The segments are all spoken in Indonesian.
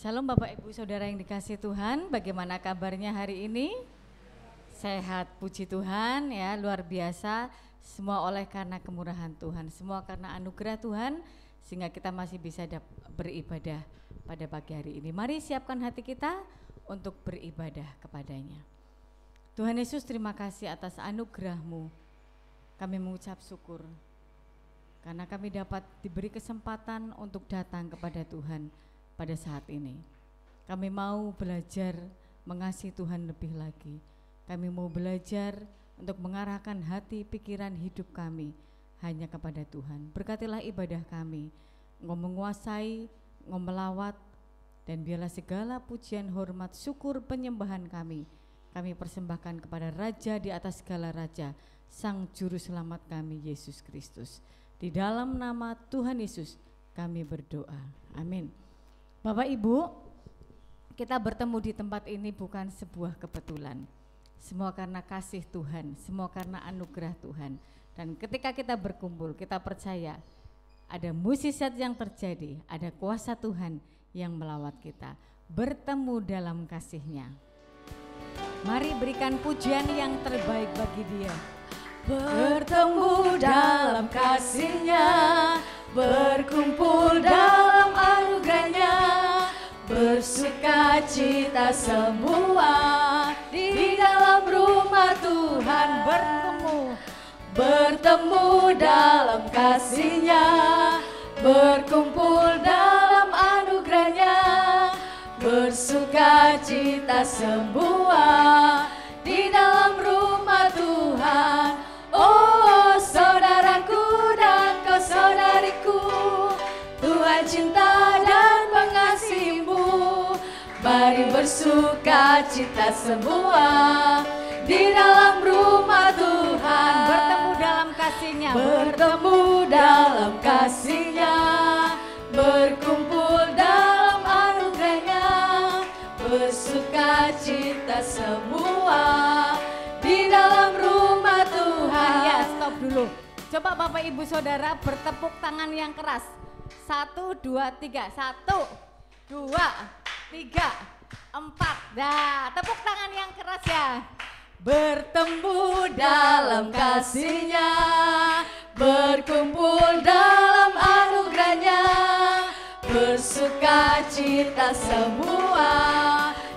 Shalom Bapak Ibu Saudara yang dikasihi Tuhan, bagaimana kabarnya hari ini? Sehat, puji Tuhan ya, luar biasa. Semua oleh karena kemurahan Tuhan, semua karena anugerah Tuhan, sehingga kita masih bisa beribadah pada pagi hari ini. Mari siapkan hati kita untuk beribadah kepadanya. Tuhan Yesus, terima kasih atas anugerah-Mu. Kami mengucap syukur karena kami dapat diberi kesempatan untuk datang kepada Tuhan pada saat ini. Kami mau belajar mengasihi Tuhan lebih lagi. Kami mau belajar untuk mengarahkan hati, pikiran, hidup kami hanya kepada Tuhan. Berkatilah ibadah kami, Engkau menguasai, Engkau melawat, dan biarlah segala pujian, hormat, syukur, penyembahan kami persembahkan kepada Raja di atas segala Raja, Sang Juru Selamat kami, Yesus Kristus. Di dalam nama Tuhan Yesus kami berdoa, amin. Bapak Ibu, kita bertemu di tempat ini bukan sebuah kebetulan. Semua karena kasih Tuhan, semua karena anugerah Tuhan. Dan ketika kita berkumpul, kita percaya ada mukjizat yang terjadi, ada kuasa Tuhan yang melawat kita. Bertemu dalam kasih-Nya. Mari berikan pujian yang terbaik bagi Dia. Bertemu dalam kasih-Nya, berkumpul dalam anugerah-Nya, bersuka cita semua di dalam rumah Tuhan. Bertemu dalam kasih-Nya, berkumpul dalam anugerah-Nya, bersuka cita semua di dalam rumah Tuhan. Oh saudaraku dan kau saudariku, Tuhan cinta dan mengasihimu. Mari bersuka cita semua di dalam rumah Tuhan. Bertemu dalam kasih-Nya, bertemu dalam kasih-Nya, berkumpul dalam anugerah-Nya, bersuka cita semua di dalam rumah Tuhan. Ya, stop dulu. Coba Bapak Ibu Saudara bertepuk tangan yang keras. 1, 2, 3. 1, 2, 3, 4. Dah, tepuk tangan yang keras ya. Bertemu dalam kasih-Nya, berkumpul dalam anugerah-Nya, bersuka cita semua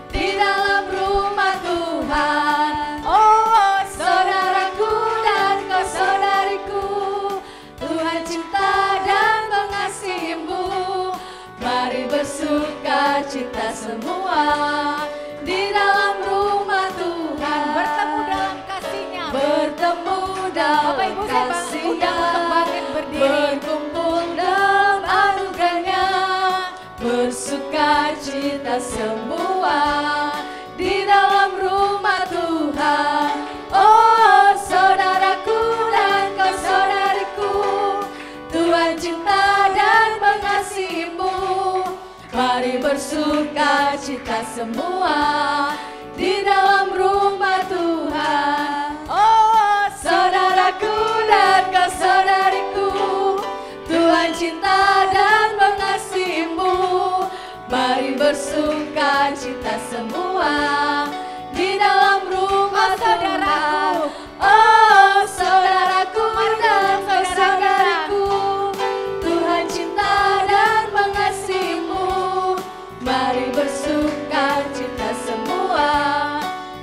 di dalam rumah Tuhan. Oh saudaraku dan kau saudariku, Tuhan cinta dan mengasihimu. Mari bersuka cita semua di dalam rumah Tuhan. Bertemu dalam kasih-Nya, bertemu dalam Bapak Ibu saya kasih-Nya, untuk bangkit berdiri. berkumpul dalam anugerah-Nya, bersuka cita semua di dalam rumah Tuhan. Oh saudaraku dan kau saudariku, Tuhan cinta dan mengasihimu. Mari bersuka cita semua di dalam rumah Tuhan. Oh saudaraku dan kau saudariku, Tuhan cinta dan mengasihimu. Mari bersuka cita semua di dalam rumah Tuhan. Oh saudaraku dan kau saudariku, Tuhan cinta dan mengasihimu. Mari bersuka cita semua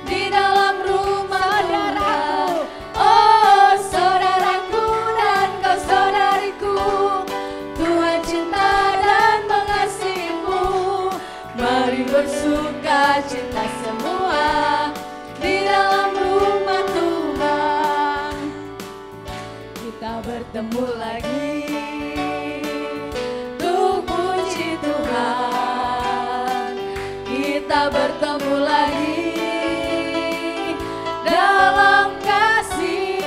di dalam rumah Tuhan. Oh saudaraku dan kau saudariku, Tuhan cinta dan mengasihimu. Mari bersuka cita semua di dalam rumah Tuhan. Kita bertemu lagi untuk puji Tuhan. Kita bertemu lagi dalam kasih.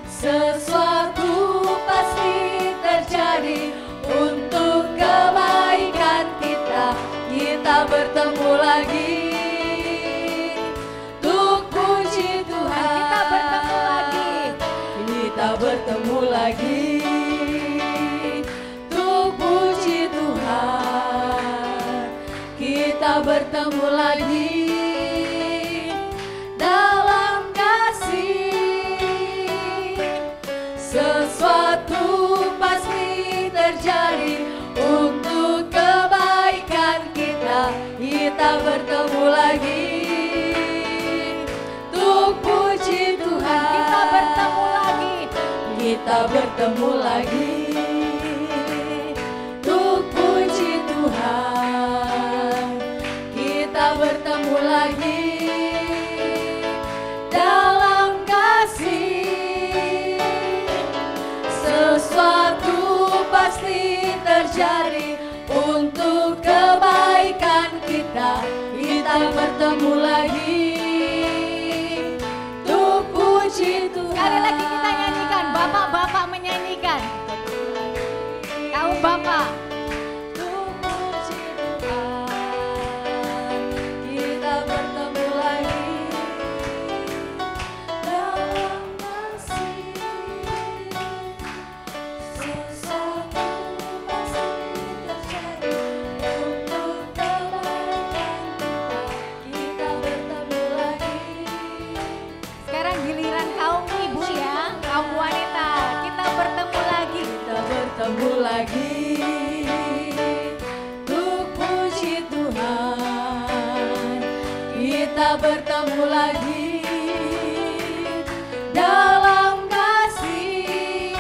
Sesuatu pasti terjadi untuk kebaikan kita. Kita bertemu lagi untuk puji Tuhan. Kita bertemu lagi. Kita bertemu lagi bertemu lagi dalam kasih. Sesuatu pasti terjadi untuk kebaikan kita. Kita bertemu lagi untuk puji Tuhan. Kita bertemu lagi. Kita bertemu lagi untuk puji Tuhan. Kita bertemu lagi dalam kasih. Sesuatu pasti terjadi untuk kebaikan kita. Kita bertemu lagi untuk puji Tuhan. Sekali lagi kita nyanyikan, bapak-bapak menyanyikan. Kamu bapak. Untuk puji Tuhan, kita bertemu lagi dalam kasih. Sesuatu pasti terjadi untuk kebaikan kita. Kita bertemu lagi. Sekarang giliran kaum ibu ya, kaum wanita. Kita bertemu lagi. Kita bertemu lagi untuk puji Tuhan. Kita bertemu lagi dalam kasih.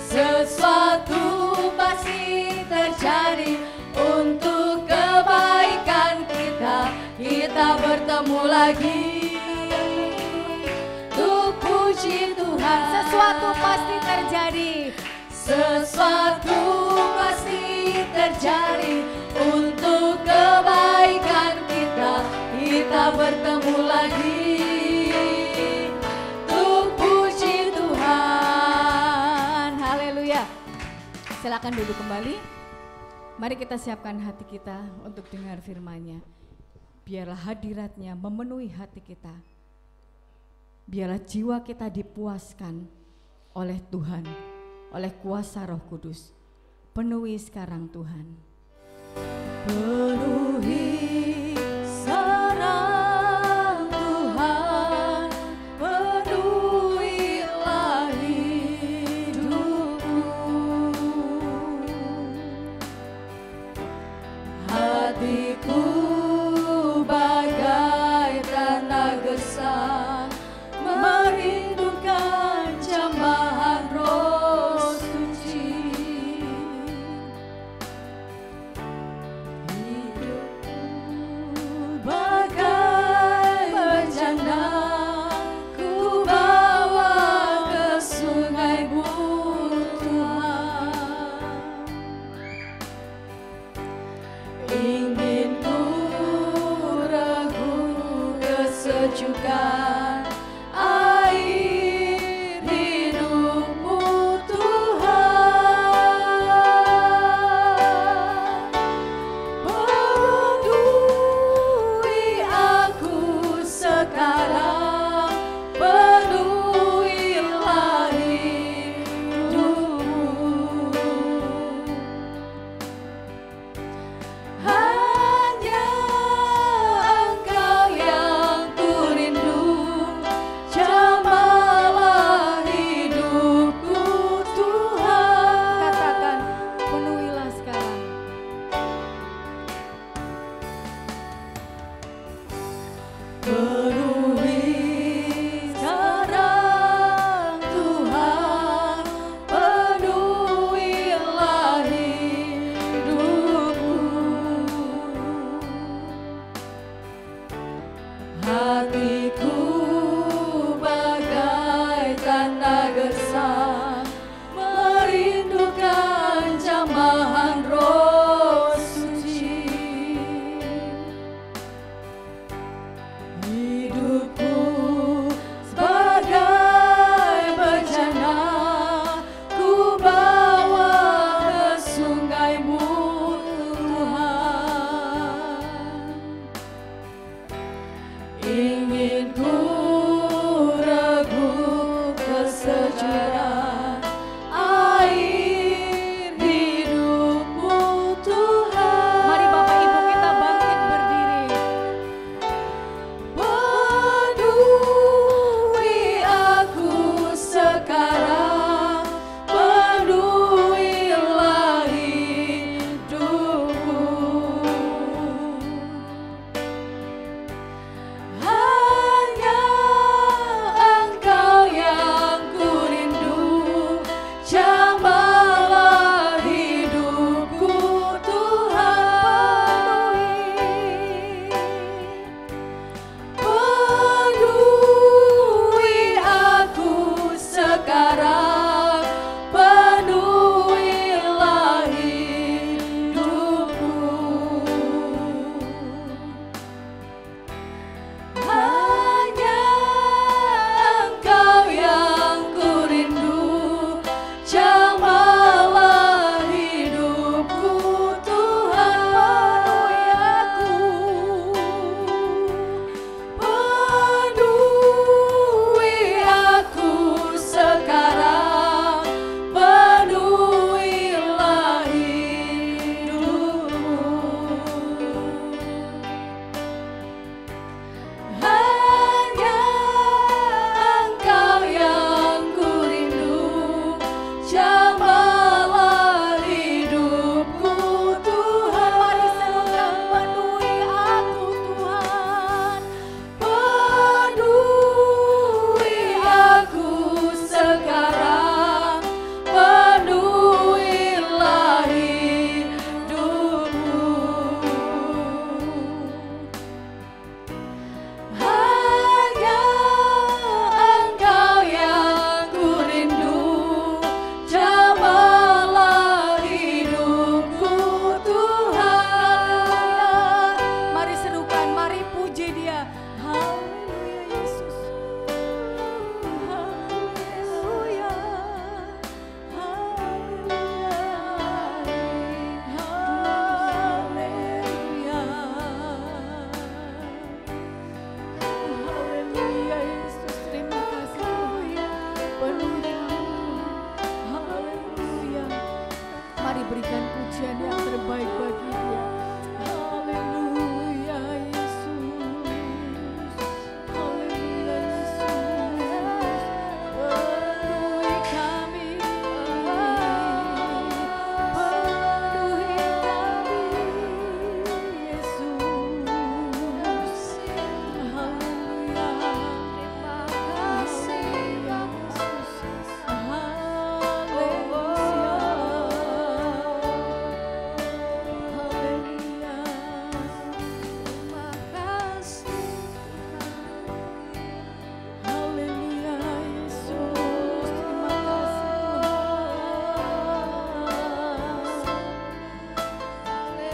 Sesuatu pasti terjadi untuk kebaikan kita. Kita bertemu lagi untuk puji Tuhan. Sesuatu pasti terjadi. Sesuatu pasti terjadi untuk kebaikan kita. Kita bertemu lagi untuk puji Tuhan. Haleluya. Silakan duduk kembali. Mari kita siapkan hati kita untuk dengar firman-Nya. Biarlah hadirat-Nya memenuhi hati kita. Biarlah jiwa kita dipuaskan oleh Tuhan, oleh kuasa Roh Kudus. Penuhi sekarang Tuhan. Penuhi sekarang Tuhan, penuhilah hidupku. Hatiku bagai tanah gersang, merindukan jambahan Roh Suci. Hidupku bagai bejana, ku bawa ke sungai-Mu Tuhan. Ingin ku rengkuh kesejukan air hidup-Mu Tuhan. Penuhi aku sekarang, penuhilah hidupku. Hanya Engkau yang ku rindu, jamahlah hidupku Tuhan. Katakan, penuhilah sekarang. Penuhi sekarang Tuhan, penuhilah hidupku. Hatiku bagai tanah gersang, merindukan jambahan Roh Suci. Hidupku sebagai bejana, ku bawa ke sungai-Mu Tuhan. Ingin ku rengkuh kesejukan air hidup-Mu Tuhan. Mari Bapak Ibu kita bangkit pujian yang terbaik bagi Dia. Haleluya Yesus. Haleluya Yesus. Penuhi kami. Penuhi kami Yesus. Haleluya.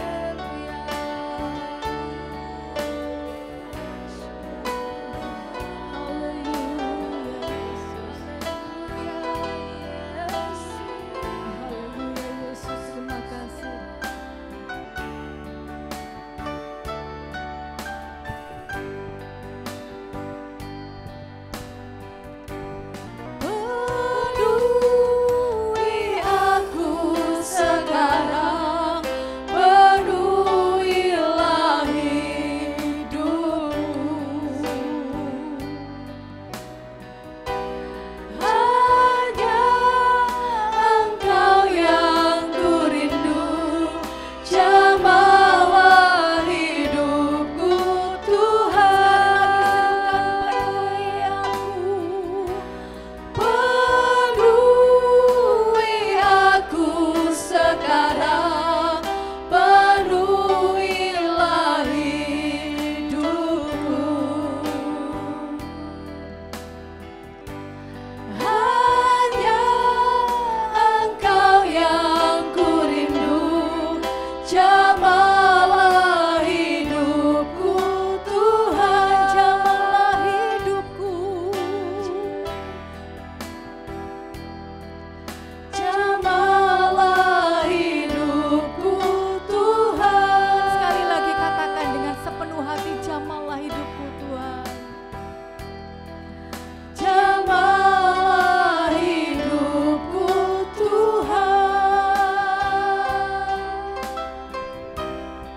Terima kasih Yesus.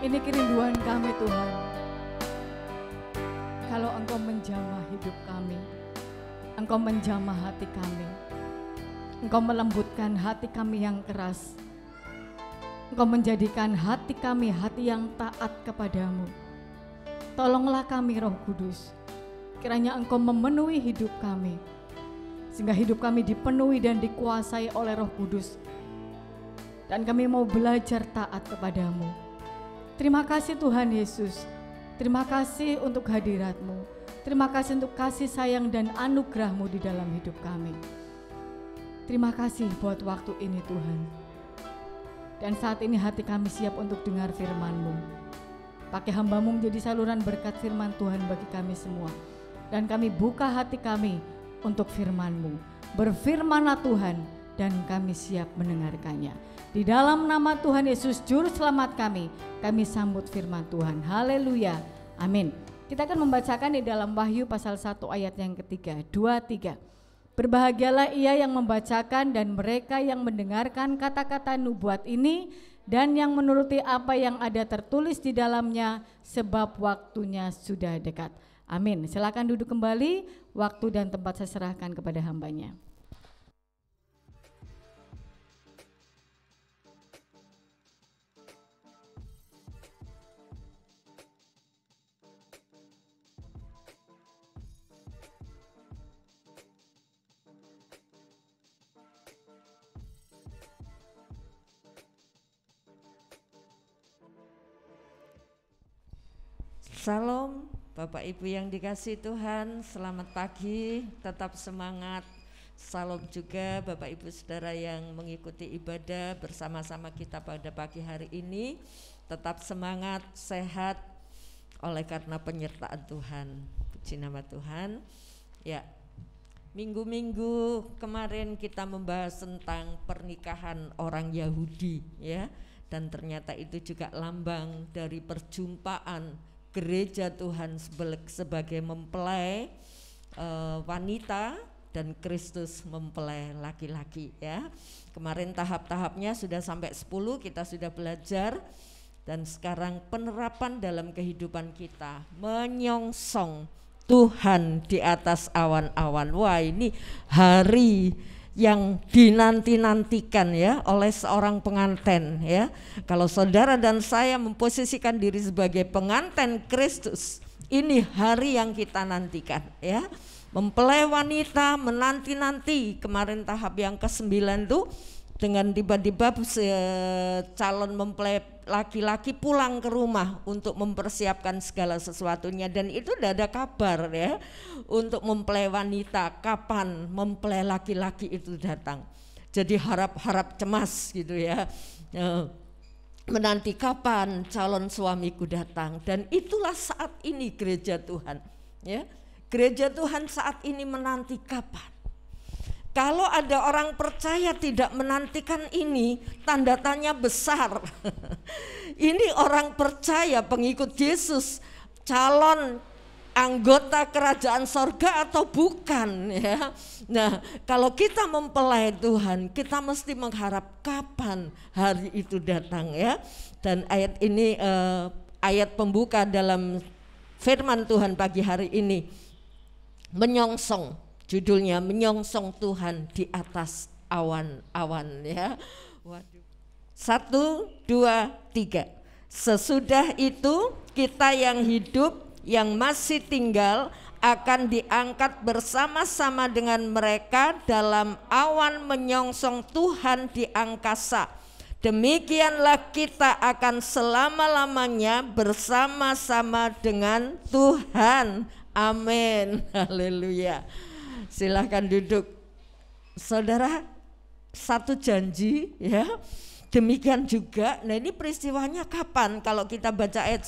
Ini kerinduan kami Tuhan. Kalau Engkau menjamah hidup kami, Engkau menjamah hati kami, Engkau melembutkan hati kami yang keras, Engkau menjadikan hati kami hati yang taat kepadamu. Tolonglah kami Roh Kudus, kiranya Engkau memenuhi hidup kami, sehingga hidup kami dipenuhi dan dikuasai oleh Roh Kudus, dan kami mau belajar taat kepadamu. Terima kasih Tuhan Yesus, terima kasih untuk hadirat-Mu, terima kasih untuk kasih sayang dan anugerah-Mu di dalam hidup kami. Terima kasih buat waktu ini Tuhan. Dan saat ini hati kami siap untuk dengar firman-Mu. Pakai hamba-Mu menjadi saluran berkat firman Tuhan bagi kami semua. Dan kami buka hati kami untuk firman-Mu. Berfirmanlah Tuhan dan kami siap mendengarkannya. Di dalam nama Tuhan Yesus Juru Selamat kami sambut firman Tuhan. Haleluya. Amin. Kita akan membacakan di dalam Wahyu pasal 1 ayat yang ketiga, 2, 3. Berbahagialah ia yang membacakan dan mereka yang mendengarkan kata-kata nubuat ini dan yang menuruti apa yang ada tertulis di dalamnya, sebab waktunya sudah dekat. Amin. Silakan duduk kembali, waktu dan tempat saya serahkan kepada hambanya. Salam Bapak Ibu yang dikasihi Tuhan, selamat pagi, tetap semangat. Salam juga Bapak Ibu Saudara yang mengikuti ibadah bersama-sama kita pada pagi hari ini. Tetap semangat, sehat oleh karena penyertaan Tuhan. Puji nama Tuhan. Ya, minggu-minggu kemarin kita membahas tentang pernikahan orang Yahudi ya. Dan ternyata itu juga lambang dari perjumpaan gereja Tuhan sebagai mempelai wanita dan Kristus mempelai laki-laki ya. Kemarin tahap-tahapnya sudah sampai 10 kita sudah belajar, dan sekarang penerapan dalam kehidupan kita menyongsong Tuhan di atas awan-awan. Wah, ini hari yang dinanti-nantikan ya oleh seorang pengantin ya. Kalau saudara dan saya memposisikan diri sebagai pengantin Kristus, ini hari yang kita nantikan ya. Mempelai wanita menanti-nanti. Kemarin tahap yang ke-9 tuh dengan tiba-tiba calon mempelai laki-laki pulang ke rumah untuk mempersiapkan segala sesuatunya, dan itu tidak ada kabar ya untuk mempelai wanita kapan mempelai laki-laki itu datang. Jadi harap-harap cemas gitu ya, menanti kapan calon suamiku datang. Dan itulah saat ini gereja Tuhan ya. Gereja Tuhan saat ini menanti kapan. Kalau ada orang percaya tidak menantikan ini, tanda tanya besar. Ini orang percaya pengikut Yesus, calon anggota kerajaan sorga atau bukan ya. Nah, kalau kita mempelai Tuhan, kita mesti mengharap kapan hari itu datang ya. Dan ayat ini ayat pembuka dalam firman Tuhan pagi hari ini. Menyongsong, judulnya menyongsong Tuhan di atas awan-awan ya. Waduh. 1, 2, 3. Sesudah itu kita yang hidup, yang masih tinggal akan diangkat bersama-sama dengan mereka dalam awan menyongsong Tuhan di angkasa. Demikianlah kita akan selama-lamanya bersama-sama dengan Tuhan. Amin, haleluya. Silahkan duduk. Saudara, satu janji ya. Demikian juga, nah ini peristiwanya kapan? Kalau kita baca ayat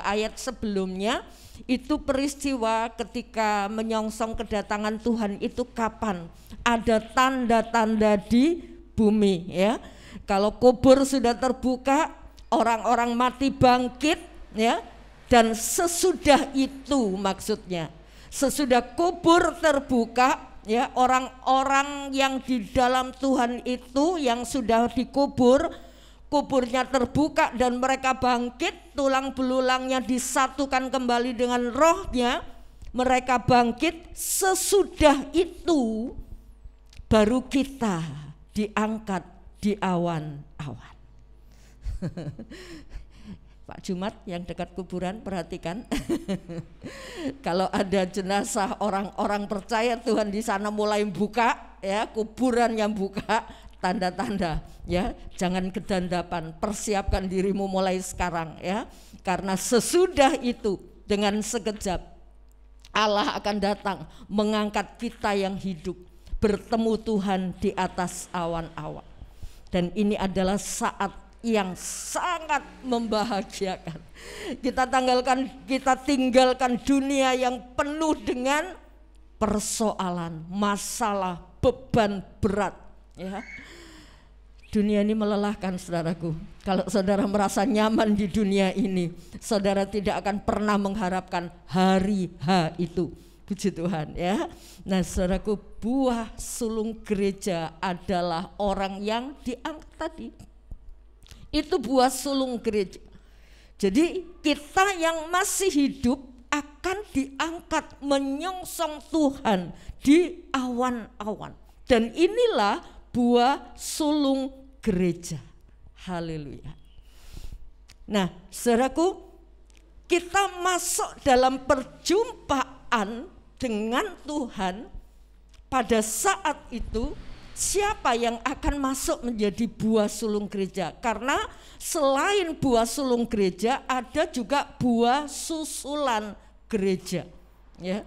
ayat sebelumnya, itu peristiwa ketika menyongsong kedatangan Tuhan itu kapan? Ada tanda-tanda di bumi ya. Kalau kubur sudah terbuka, orang-orang mati bangkit ya. Dan sesudah itu maksudnya, sesudah kubur terbuka ya, orang-orang yang di dalam Tuhan itu yang sudah dikubur, kuburnya terbuka dan mereka bangkit, tulang belulangnya disatukan kembali dengan rohnya, mereka bangkit. Sesudah itu baru kita diangkat di awan-awan. Pak Jumat yang dekat kuburan perhatikan. Kalau ada jenazah orang-orang percaya Tuhan di sana mulai buka ya, kuburan yang buka, tanda-tanda ya, jangan kedandapan, persiapkan dirimu mulai sekarang ya. Karena sesudah itu dengan sekejap Allah akan datang mengangkat kita yang hidup bertemu Tuhan di atas awan-awan. Dan ini adalah saat yang sangat membahagiakan. Kita tinggalkan dunia yang penuh dengan persoalan, masalah, beban berat ya. Dunia ini melelahkan saudaraku. Kalau saudara merasa nyaman di dunia ini, saudara tidak akan pernah mengharapkan hari H itu. Puji Tuhan ya. Nah saudaraku, buah sulung gereja adalah orang yang diangkat tadi. Itu buah sulung gereja. Jadi kita yang masih hidup akan diangkat menyongsong Tuhan di awan-awan. Dan inilah buah sulung gereja. Haleluya. Nah saudaraku, kita masuk dalam perjumpaan dengan Tuhan. Pada saat itu siapa yang akan masuk menjadi buah sulung gereja? Karena selain buah sulung gereja ada juga buah susulan gereja ya.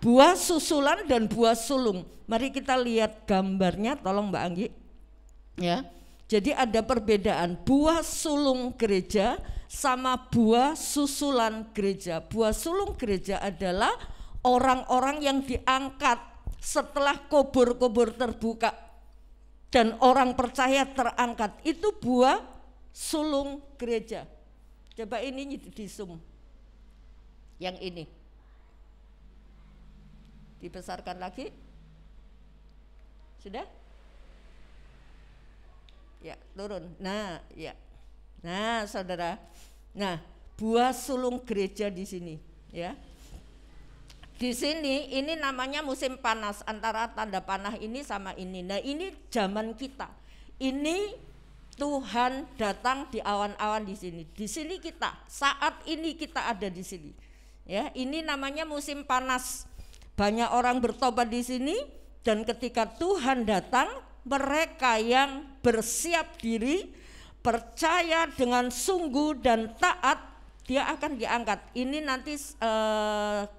Buah susulan dan buah sulung. Mari kita lihat gambarnya, tolong Mbak Anggi ya. Jadi ada perbedaan buah sulung gereja sama buah susulan gereja. Buah sulung gereja adalah orang-orang yang diangkat setelah kubur-kubur terbuka dan orang percaya terangkat. Itu buah sulung gereja. Coba ini di zoom. Yang ini dibesarkan lagi. Sudah? Ya, turun. Nah, ya. Nah, saudara. Nah, buah sulung gereja di sini, ya. Di sini ini namanya musim panas, antara tanda panah ini sama ini. Nah, ini zaman kita. Ini Tuhan datang di awan-awan di sini. Di sini kita, saat ini kita ada di sini. Ya, ini namanya musim panas. Banyak orang bertobat di sini, dan ketika Tuhan datang, mereka yang bersiap diri, percaya dengan sungguh dan taat, dia akan diangkat. Ini nanti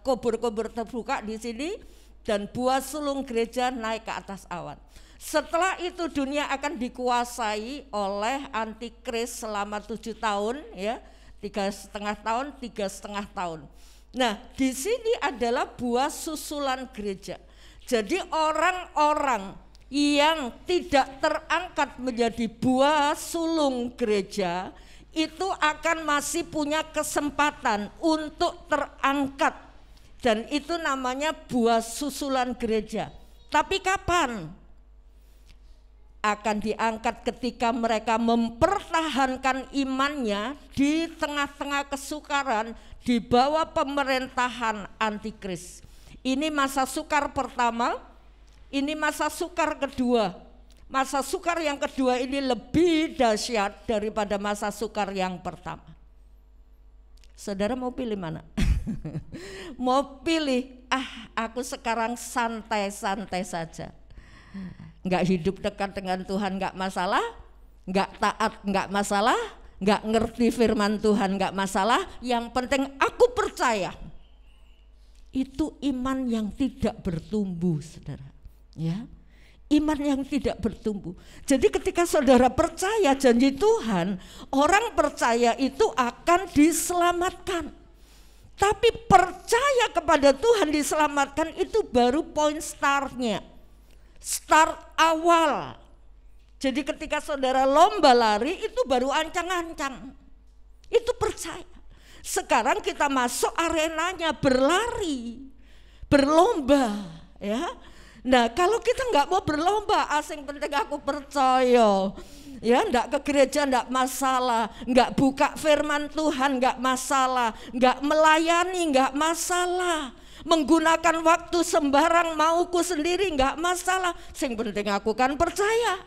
kubur-kubur terbuka di sini, dan buah sulung gereja naik ke atas awan. Setelah itu dunia akan dikuasai oleh antikris selama 7 tahun, ya, 3,5 tahun, 3,5 tahun. Nah, di sini adalah buah susulan gereja. Jadi orang-orang yang tidak terangkat menjadi buah sulung gereja itu akan masih punya kesempatan untuk terangkat, dan itu namanya buah susulan gereja. Tapi kapan? Akan diangkat ketika mereka mempertahankan imannya di tengah-tengah kesukaran, di bawah pemerintahan antikris. Ini masa sukar pertama, ini masa sukar kedua. Masa sukar yang kedua ini lebih dahsyat daripada masa sukar yang pertama. Saudara mau pilih mana? Mau pilih, aku sekarang santai-santai saja, nggak hidup dekat dengan Tuhan nggak masalah, nggak taat nggak masalah, nggak ngerti firman Tuhan nggak masalah, yang penting aku percaya. Itu iman yang tidak bertumbuh, saudara. Ya, iman yang tidak bertumbuh. Jadi ketika saudara percaya janji Tuhan, orang percaya itu akan diselamatkan. Tapi percaya kepada Tuhan diselamatkan itu baru poin startnya, start awal. Jadi ketika saudara lomba lari itu baru ancang-ancang, itu percaya. Sekarang kita masuk arenanya, berlari, berlomba, ya. Nah, kalau kita nggak mau berlomba, asing penting aku percaya, ya, nggak ke gereja nggak masalah, nggak buka firman Tuhan nggak masalah, nggak melayani nggak masalah, menggunakan waktu sembarang mauku sendiri nggak masalah, sing penting aku kan percaya.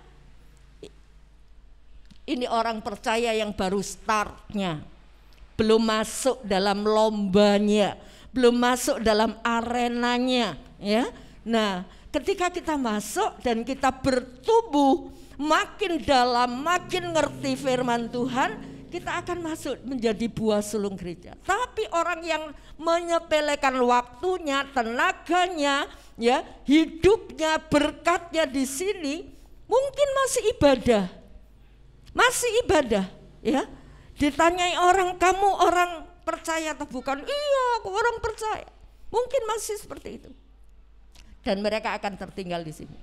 Ini orang percaya yang baru startnya, belum masuk dalam lombanya, belum masuk dalam arenanya, ya. Nah, ketika kita masuk dan kita bertumbuh makin dalam, makin ngerti firman Tuhan, kita akan masuk menjadi buah sulung gereja. Tapi orang yang menyepelekan waktunya, tenaganya, ya, hidupnya, berkatnya di sini, mungkin masih ibadah, ya. Ditanyai orang, kamu orang percaya atau bukan? Iya, aku orang percaya. Mungkin masih seperti itu. Dan mereka akan tertinggal di sini.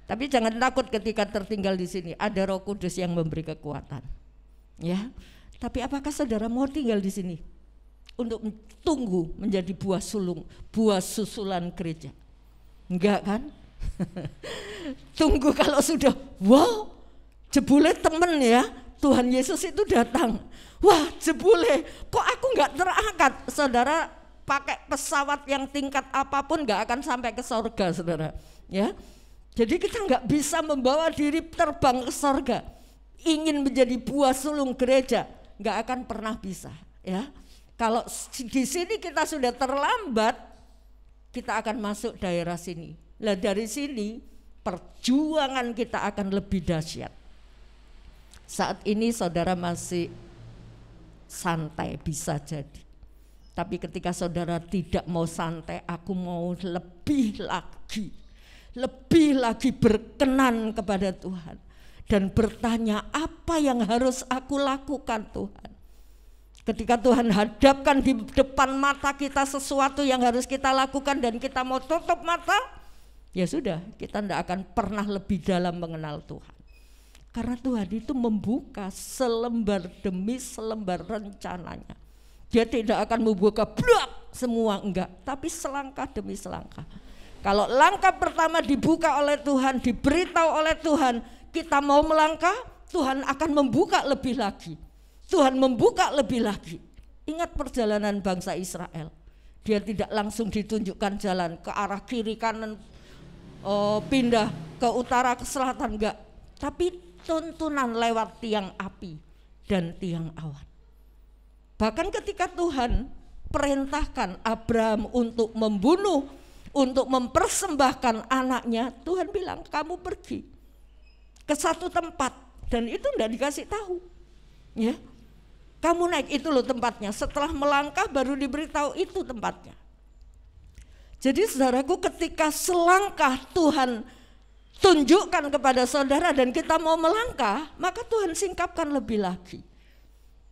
Tapi jangan takut ketika tertinggal di sini, ada Roh Kudus yang memberi kekuatan. Ya. Tapi apakah saudara mau tinggal di sini untuk tunggu menjadi buah sulung, buah susulan gereja? Enggak kan? Tunggu kalau sudah, wow, jebule temen ya, Tuhan Yesus itu datang. Wah, jebule, kok aku enggak terangkat? Saudara pakai pesawat yang tingkat apapun enggak akan sampai ke sorga, saudara. Ya, jadi kita enggak bisa membawa diri terbang ke sorga. Ingin menjadi buah sulung gereja, enggak akan pernah bisa. Ya, kalau di sini kita sudah terlambat, kita akan masuk daerah sini. Lah dari sini perjuangan kita akan lebih dahsyat. Saat ini saudara masih santai bisa jadi. Tapi ketika saudara tidak mau santai, aku mau lebih lagi berkenan kepada Tuhan. Dan bertanya, apa yang harus aku lakukan Tuhan? Ketika Tuhan hadapkan di depan mata kita sesuatu yang harus kita lakukan dan kita mau tutup mata, ya sudah, kita tidak akan pernah lebih dalam mengenal Tuhan. Karena Tuhan itu membuka selembar demi selembar rencananya. Dia tidak akan membuka blak semua, enggak, tapi selangkah demi selangkah. Kalau langkah pertama dibuka oleh Tuhan, diberitahu oleh Tuhan, kita mau melangkah, Tuhan akan membuka lebih lagi. Tuhan membuka lebih lagi. Ingat perjalanan bangsa Israel. Dia tidak langsung ditunjukkan jalan ke arah kiri kanan, pindah ke utara ke selatan, enggak. Tapi tuntunan lewat tiang api dan tiang awan. Bahkan ketika Tuhan perintahkan Abraham untuk membunuh, untuk mempersembahkan anaknya, Tuhan bilang kamu pergi ke satu tempat, dan itu enggak dikasih tahu, ya. Kamu naik, itu loh tempatnya. Setelah melangkah baru diberitahu itu tempatnya. Jadi saudaraku, ketika selangkah Tuhan tunjukkan kepada saudara dan kita mau melangkah, maka Tuhan singkapkan lebih lagi.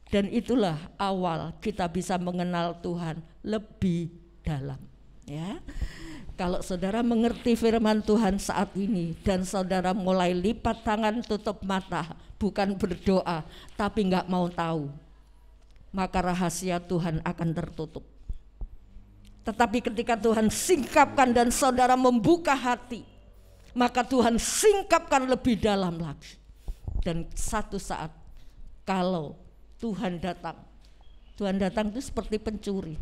Dan itulah awal kita bisa mengenal Tuhan lebih dalam, ya. Kalau saudara mengerti firman Tuhan saat ini dan saudara mulai lipat tangan tutup mata, bukan berdoa tapi enggak mau tahu, maka rahasia Tuhan akan tertutup. Tetapi ketika Tuhan singkapkan dan saudara membuka hati, maka Tuhan singkapkan lebih dalam lagi. Dan satu saat kalau Tuhan datang itu seperti pencuri.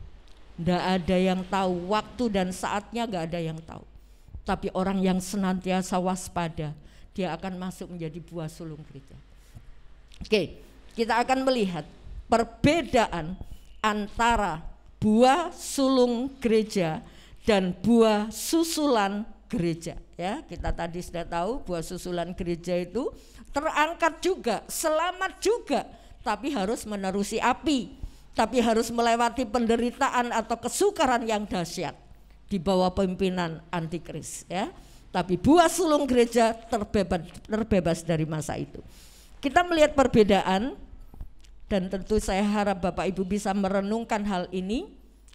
Tidak ada yang tahu waktu dan saatnya, gak ada yang tahu. Tapi orang yang senantiasa waspada, dia akan masuk menjadi buah sulung gereja. Oke, kita akan melihat perbedaan antara buah sulung gereja dan buah susulan gereja. Ya, kita tadi sudah tahu buah susulan gereja itu terangkat juga, selamat juga, tapi harus menerusi api. Tapi harus melewati penderitaan atau kesukaran yang dahsyat di bawah pimpinan antikris, ya. Tapi buah sulung gereja terbebas dari masa itu. Kita melihat perbedaan, dan tentu saya harap Bapak Ibu bisa merenungkan hal ini.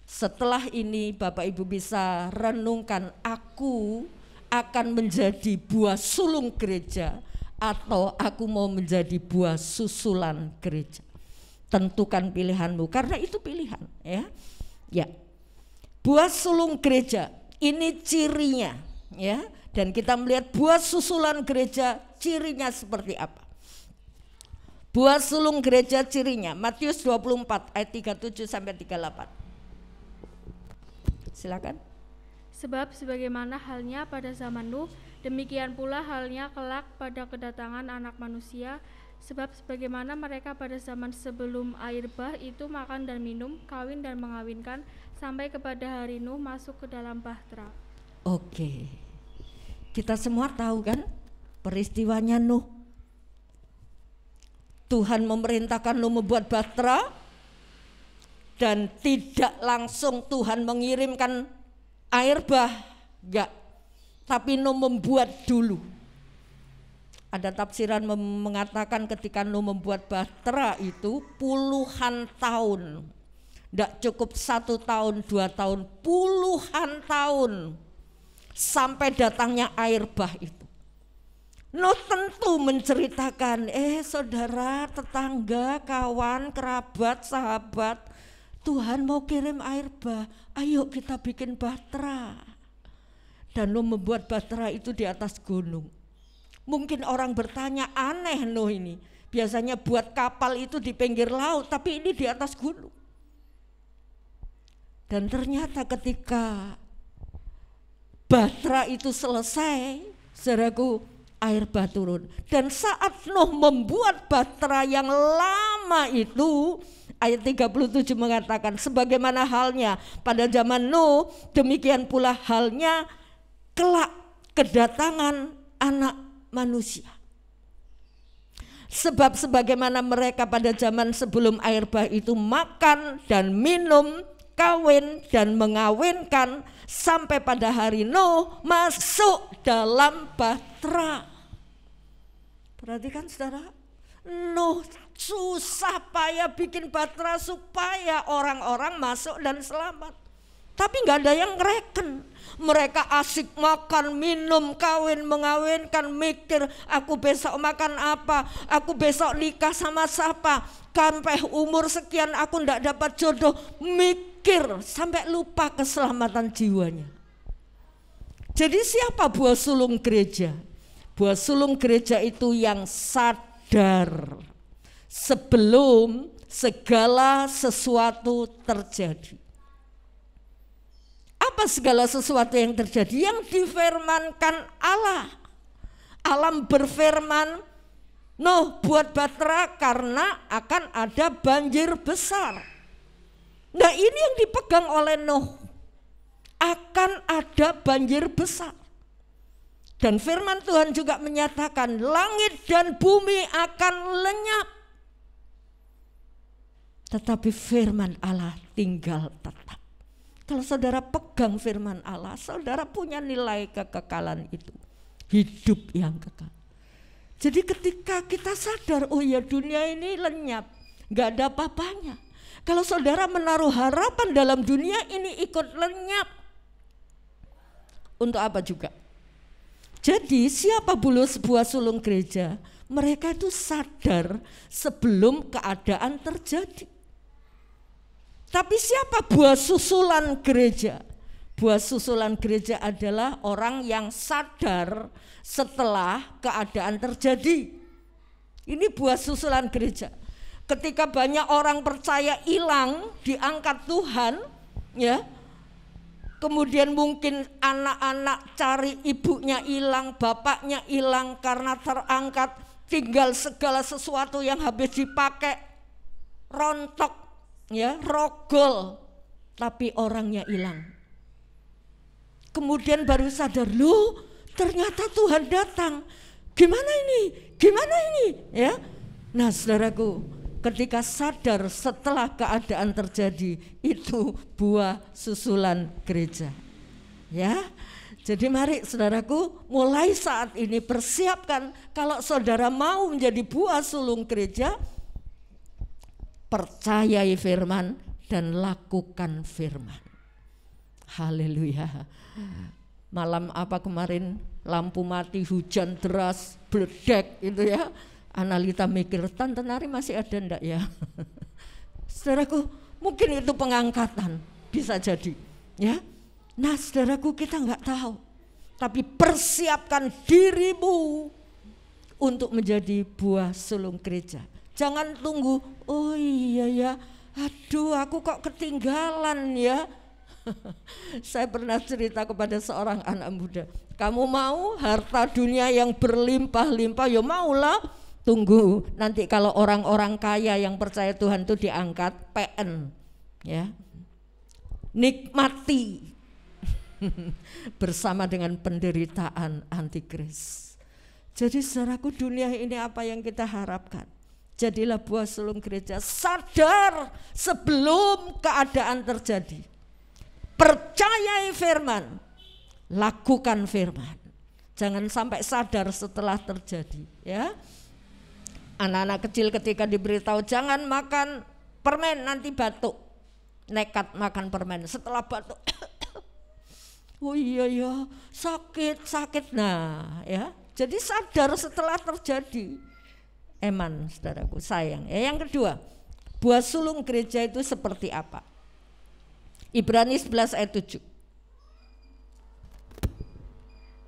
Setelah ini Bapak Ibu bisa renungkan, aku akan menjadi buah sulung gereja atau aku mau menjadi buah susulan gereja. Tentukan pilihanmu, karena itu pilihan, ya. Ya. Buah sulung gereja ini cirinya, ya. Dan kita melihat buah susulan gereja cirinya seperti apa. Buah sulung gereja cirinya Matius 24 ayat 37 sampai 38. Silakan. Sebab sebagaimana halnya pada zaman Nuh, demikian pula halnya kelak pada kedatangan Anak Manusia. Sebab sebagaimana mereka pada zaman sebelum air bah itu makan dan minum, kawin dan mengawinkan, sampai kepada hari Nuh masuk ke dalam bahtera. Oke, kita semua tahu kan peristiwanya Nuh. Tuhan memerintahkan Nuh membuat bahtera, dan tidak langsung Tuhan mengirimkan air bah, enggak. Tapi Nuh membuat dulu. Ada tafsiran mengatakan ketika Nuh membuat bahtera itu puluhan tahun. Tidak cukup 1 tahun, 2 tahun, puluhan tahun sampai datangnya air bah itu. Nuh tentu menceritakan, saudara, tetangga, kawan, kerabat, sahabat, Tuhan mau kirim air bah, ayo kita bikin bahtera. Dan Nuh membuat bahtera itu di atas gunung. Mungkin orang bertanya, aneh Nuh ini, biasanya buat kapal itu di pinggir laut, tapi ini di atas gunung. Dan ternyata ketika bahtera itu selesai, saudaraku, air bah turun. Dan saat Nuh membuat bahtera yang lama itu, ayat 37 mengatakan, sebagaimana halnya pada zaman Nuh, demikian pula halnya kelak kedatangan Anak Manusia. Sebab sebagaimana mereka pada zaman sebelum air bah itu makan dan minum, kawin dan mengawinkan, sampai pada hari Nuh masuk dalam bahtera. Perhatikan saudara, Nuh susah payah bikin bahtera supaya orang-orang masuk dan selamat. Tapi nggak ada yang ngereken. Mereka asik makan, minum, kawin, mengawinkan, mikir aku besok makan apa, aku besok nikah sama siapa, sampai umur sekian aku nggak dapat jodoh, mikir sampai lupa keselamatan jiwanya. Jadi siapa buah sulung gereja? Buah sulung gereja itu yang sadar sebelum segala sesuatu terjadi. Apa segala sesuatu yang terjadi? Yang difirmankan Allah. Alam berfirman, Nuh buat bahtera karena akan ada banjir besar. Nah ini yang dipegang oleh Nuh. Akan ada banjir besar. Dan firman Tuhan juga menyatakan langit dan bumi akan lenyap. Tetapi firman Allah tinggal tetap. Kalau saudara pegang firman Allah, saudara punya nilai kekekalan itu. Hidup yang kekal. Jadi ketika kita sadar, oh ya dunia ini lenyap, gak ada apa-apanya. Kalau saudara menaruh harapan dalam dunia ini ikut lenyap. Untuk apa juga? Jadi siapa buah sulung gereja? Mereka itu sadar sebelum keadaan terjadi. Tapi siapa buah susulan gereja? Buah susulan gereja adalah orang yang sadar setelah keadaan terjadi. Ini buah susulan gereja. Ketika banyak orang percaya hilang, diangkat Tuhan, ya. Kemudian mungkin anak-anak cari ibunya hilang, bapaknya hilang karena terangkat, tinggal segala sesuatu yang habis dipakai rontok, ya, rogol, tapi orangnya hilang. Kemudian baru sadar, loh ternyata Tuhan datang. Gimana ini? Gimana ini? Ya. Nah, saudaraku, ketika sadar setelah keadaan terjadi, itu buah susulan gereja. Ya. Jadi mari saudaraku, mulai saat ini persiapkan kalau saudara mau menjadi buah sulung gereja, percayai firman dan lakukan firman. Haleluya. Malam apa kemarin lampu mati, hujan deras, bledek itu ya. Analita mikir, Tante Nari masih ada enggak ya? Saudaraku, mungkin itu pengangkatan, bisa jadi ya. Nah saudaraku, kita enggak tahu. Tapi persiapkan dirimu untuk menjadi buah sulung gereja. Jangan tunggu, oh iya ya, aduh aku kok ketinggalan ya. Saya pernah cerita kepada seorang anak muda, kamu mau harta dunia yang berlimpah-limpah? Ya maulah, tunggu nanti kalau orang-orang kaya yang percaya Tuhan itu diangkat PN ya, nikmati bersama dengan penderitaan antikris. Jadi saudaraku, dunia ini apa yang kita harapkan? Jadilah buah sulung gereja, sadar sebelum keadaan terjadi. Percayai firman, lakukan firman. Jangan sampai sadar setelah terjadi ya. Anak-anak kecil ketika diberitahu jangan makan permen nanti batuk, nekat makan permen, setelah batuk oh iya ya sakit. Nah ya, jadi sadar setelah terjadi. Eman saudaraku sayang ya. Yang kedua, buah sulung gereja itu seperti apa? Ibrani 11 ayat 7.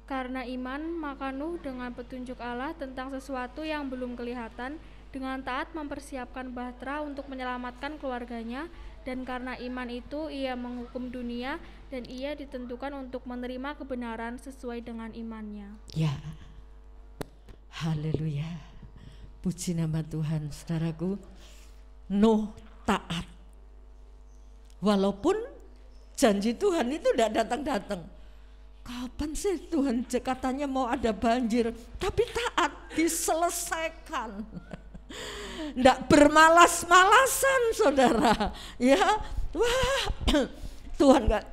Karena iman, maka Nuh dengan petunjuk Allah tentang sesuatu yang belum kelihatan, dengan taat mempersiapkan bahtera untuk menyelamatkan keluarganya, dan karena iman itu ia menghukum dunia, dan ia ditentukan untuk menerima kebenaran sesuai dengan imannya. Ya, haleluya, puji nama Tuhan. Saudaraku, Nuh taat. Walaupun janji Tuhan itu tidak datang-datang. Kapan sih Tuhan katanya mau ada banjir, tapi taat, diselesaikan. Tidak bermalas-malasan saudara. Ya, wah, Tuhan enggak,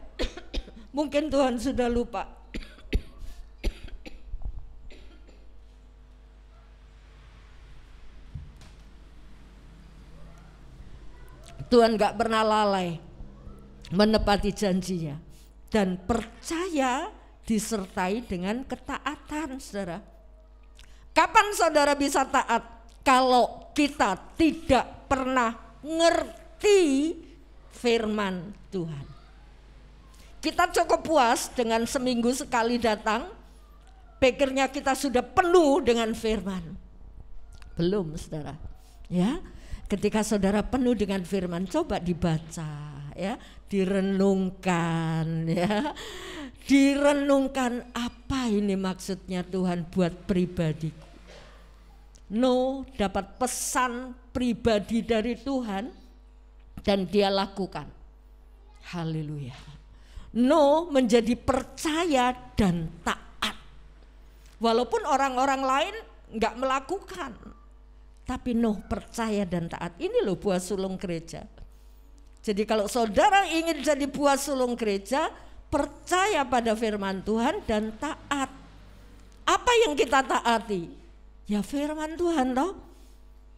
mungkin Tuhan sudah lupa. Tuhan enggak pernah lalai menepati janjinya, dan percaya disertai dengan ketaatan, saudara. Kapan saudara bisa taat? Kalau kita tidak pernah ngerti firman Tuhan. Kita cukup puas dengan seminggu sekali datang, pikirnya kita sudah penuh dengan firman. Belum, saudara. Ya, ketika saudara penuh dengan firman, coba dibaca, ya, direnungkan, ya, direnungkan apa ini maksudnya Tuhan buat pribadiku. No dapat pesan pribadi dari Tuhan dan dia lakukan. Haleluya. No menjadi percaya dan taat. Walaupun orang-orang lain enggak melakukan, tapi no percaya dan taat. Ini loh buah sulung gereja. Jadi kalau saudara ingin jadi buah sulung gereja, percaya pada firman Tuhan dan taat. Apa yang kita taati? Ya firman Tuhan toh.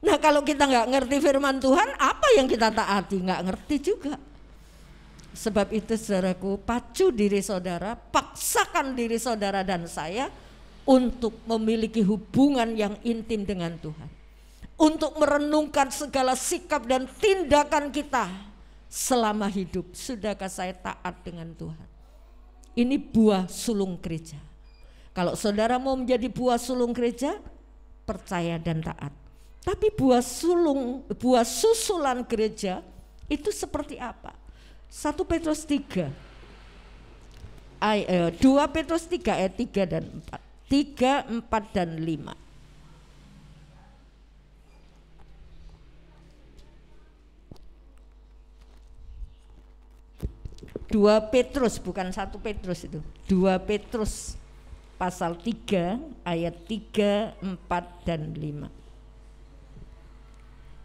Nah kalau kita nggak ngerti firman Tuhan, apa yang kita taati? Nggak ngerti juga. Sebab itu saudaraku, pacu diri saudara, paksakan diri saudara dan saya untuk memiliki hubungan yang intim dengan Tuhan. Untuk merenungkan segala sikap dan tindakan kita selama hidup. Sudahkah saya taat dengan Tuhan? Ini buah sulung gereja. Kalau saudara mau menjadi buah sulung gereja, percaya dan taat. Tapi buah susulan gereja itu seperti apa? 1 Petrus 3 2 Petrus 3 ayat 3 dan 4. 3, 4 dan 5. 2 Petrus, bukan 1 Petrus itu. 2 Petrus pasal 3 ayat 3, 4 dan 5.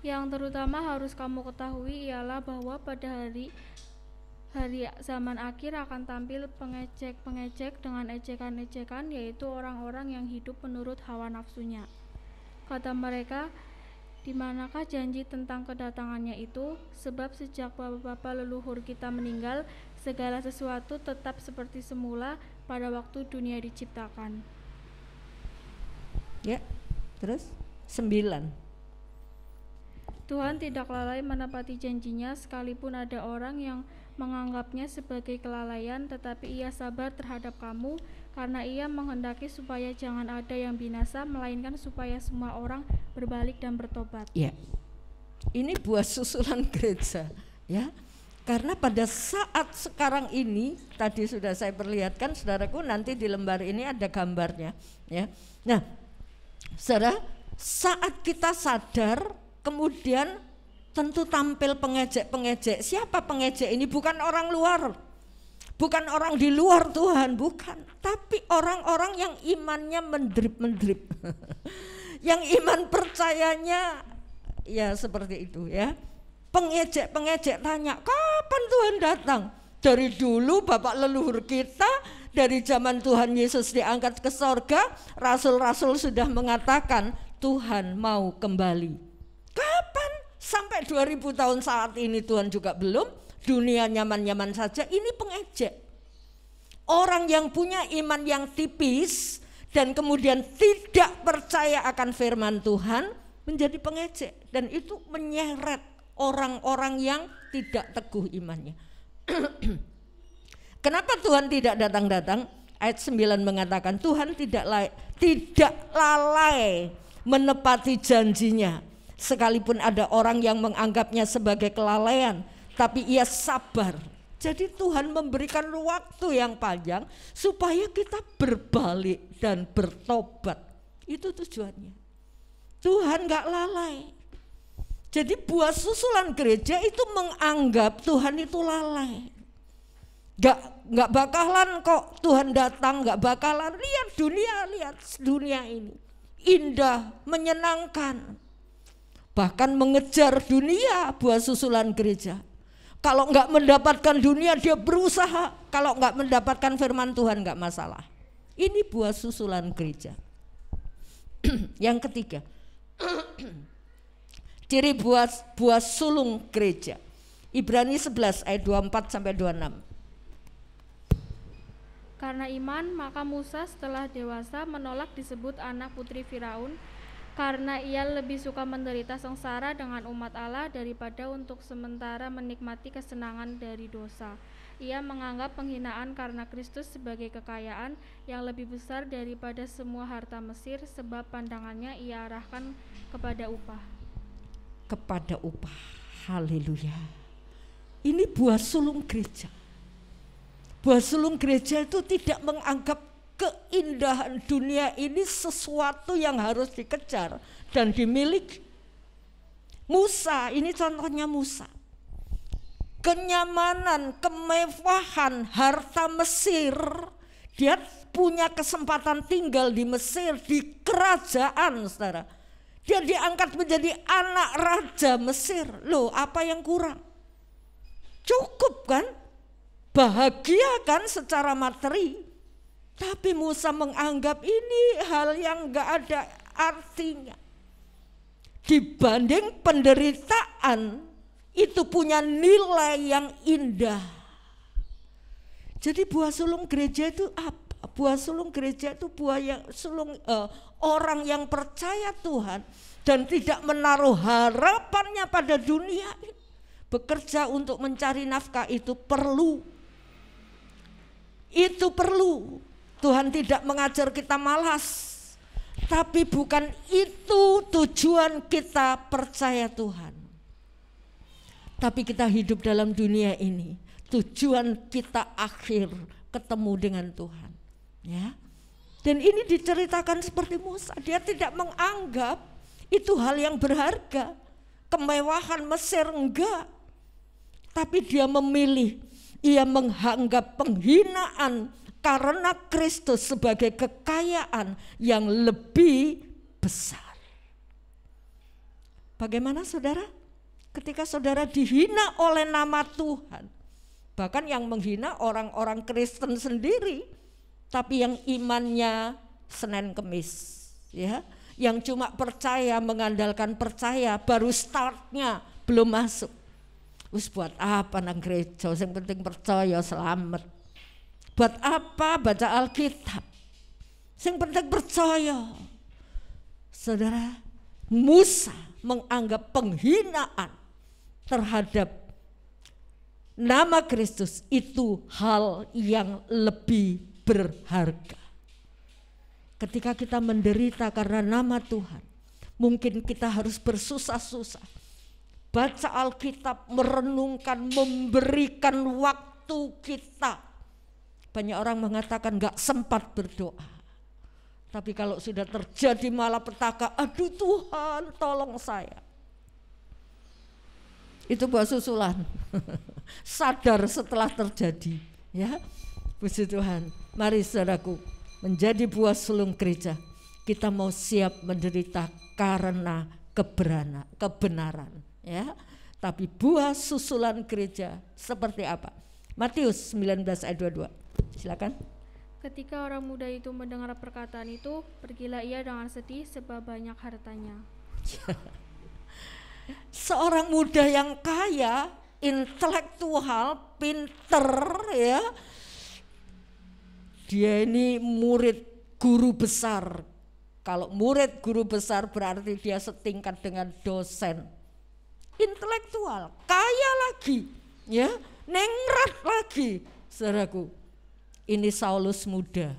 Yang terutama harus kamu ketahui ialah bahwa pada hari zaman akhir akan tampil pengecek-pengecek dengan ejekan-ejekan, yaitu orang-orang yang hidup menurut hawa nafsunya. Kata mereka, di manakah janji tentang kedatangannya itu? Sebab sejak bapak-bapak leluhur kita meninggal, segala sesuatu tetap seperti semula pada waktu dunia diciptakan. Ya, terus 9. Tuhan tidak lalai menepati janjinya, sekalipun ada orang yang menganggapnya sebagai kelalaian, tetapi Ia sabar terhadap kamu, karena Ia menghendaki supaya jangan ada yang binasa, melainkan supaya semua orang berbalik dan bertobat. Ya, ini buah susulan gereja, ya. Karena pada saat sekarang ini, tadi sudah saya perlihatkan, saudaraku, nanti di lembar ini ada gambarnya, ya. Nah, saudara, saat kita sadar, kemudian tentu tampil pengejek-pengejek. Siapa pengejek ini? Bukan orang luar, bukan orang di luar Tuhan, bukan. Tapi orang-orang yang imannya mendrip-mendrip, yang iman percayanya ya seperti itu, ya. Pengejek-pengejek tanya, kapan Tuhan datang? Dari dulu bapak leluhur kita, dari zaman Tuhan Yesus diangkat ke sorga, rasul-rasul sudah mengatakan Tuhan mau kembali. Kapan? Sampai 2000 tahun saat ini Tuhan juga belum. Dunia nyaman-nyaman saja. Ini pengejek. Orang yang punya iman yang tipis dan kemudian tidak percaya akan firman Tuhan menjadi pengejek, dan itu menyeret orang-orang yang tidak teguh imannya. Kenapa Tuhan tidak datang-datang? Ayat 9 mengatakan Tuhan tidak lalai menepati janjinya. Sekalipun ada orang yang menganggapnya sebagai kelalaian, tapi Ia sabar. Jadi Tuhan memberikan waktu yang panjang supaya kita berbalik dan bertobat. Itu tujuannya. Tuhan gak lalai. Jadi buah susulan gereja itu menganggap Tuhan itu lalai. Gak bakalan kok Tuhan datang, gak bakalan. Lihat dunia ini indah, menyenangkan. Bahkan mengejar dunia buah susulan gereja. Kalau enggak mendapatkan dunia dia berusaha. Kalau enggak mendapatkan firman Tuhan enggak masalah. Ini buah susulan gereja. Yang ketiga, ciri buah sulung gereja. Ibrani 11 ayat 24 sampai 26. Karena iman, maka Musa setelah dewasa menolak disebut anak putri Firaun, karena ia lebih suka menderita sengsara dengan umat Allah daripada untuk sementara menikmati kesenangan dari dosa. Ia menganggap penghinaan karena Kristus sebagai kekayaan yang lebih besar daripada semua harta Mesir, sebab pandangannya ia arahkan kepada upah. Kepada upah, haleluya. Ini buah sulung gereja. Buah sulung gereja itu tidak menganggap keindahan dunia ini sesuatu yang harus dikejar dan dimiliki. Musa, ini contohnya Musa. Kenyamanan, kemewahan, harta Mesir, dia punya kesempatan tinggal di Mesir, di kerajaan, saudara. Dia diangkat menjadi anak raja Mesir. Loh, apa yang kurang? Cukup kan? Bahagia kan secara materi. Tapi Musa menganggap ini hal yang gak ada artinya. Dibanding penderitaan, itu punya nilai yang indah. Jadi buah sulung gereja itu apa? Buah sulung gereja itu buah yang orang yang percaya Tuhan dan tidak menaruh harapannya pada dunia. Bekerja untuk mencari nafkah itu perlu. Itu perlu. Tuhan tidak mengajar kita malas, tapi bukan itu tujuan kita percaya Tuhan. Tapi kita hidup dalam dunia ini, tujuan kita akhir ketemu dengan Tuhan. Ya, dan ini diceritakan seperti Musa, dia tidak menganggap itu hal yang berharga, kemewahan Mesir enggak, tapi dia memilih, ia menganggap penghinaan karena Kristus sebagai kekayaan yang lebih besar. Bagaimana saudara? Ketika saudara dihina oleh nama Tuhan, bahkan yang menghina orang-orang Kristen sendiri, tapi yang imannya Senin Kemis, ya, yang cuma percaya, mengandalkan percaya, baru startnya belum masuk. Wis buat apa nang gereja, yang penting percaya selamat. Buat apa baca Alkitab? Yang penting percaya. Saudara, Musa menganggap penghinaan terhadap nama Kristus itu hal yang lebih berharga. Ketika kita menderita karena nama Tuhan, mungkin kita harus bersusah-susah. Baca Alkitab, merenungkan, memberikan waktu kita. Banyak orang mengatakan gak sempat berdoa. Tapi kalau sudah terjadi malapetaka, aduh Tuhan tolong saya. Itu buah susulan. Sadar setelah terjadi. Ya, puji Tuhan. Mari saudaraku, menjadi buah sulung gereja. Kita mau siap menderita karena kebenaran. Ya, tapi buah susulan gereja seperti apa? Matius 19 ayat 22. Silakan. Ketika orang muda itu mendengar perkataan itu, pergilah ia dengan sedih sebab banyak hartanya. Seorang muda yang kaya, intelektual, pinter, ya. Dia ini murid guru besar. Kalau murid guru besar berarti dia setingkat dengan dosen. Intelektual, kaya lagi, ya, nengrat lagi, saudaraku. Ini Saulus muda,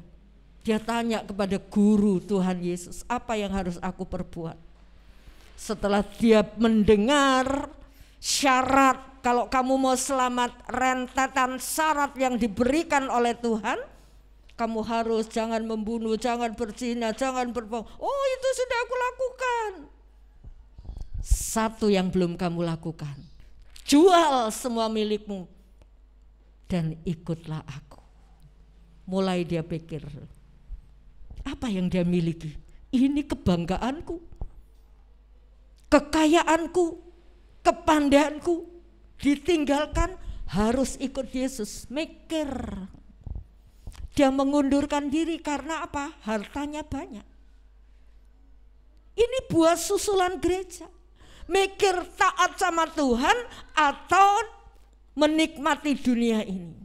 dia tanya kepada guru Tuhan Yesus, apa yang harus aku perbuat? Setelah dia mendengar syarat, kalau kamu mau selamat, rentetan syarat yang diberikan oleh Tuhan, kamu harus jangan membunuh, jangan berzina, jangan berbohong. Oh, itu sudah aku lakukan. Satu yang belum kamu lakukan, jual semua milikmu dan ikutlah aku. Mulai dia pikir, apa yang dia miliki? Ini kebanggaanku, kekayaanku, kepandaianku, ditinggalkan, harus ikut Yesus. Mikir, dia mengundurkan diri karena apa? Hartanya banyak. Ini buah susulan gereja. Mikir taat sama Tuhan atau menikmati dunia ini.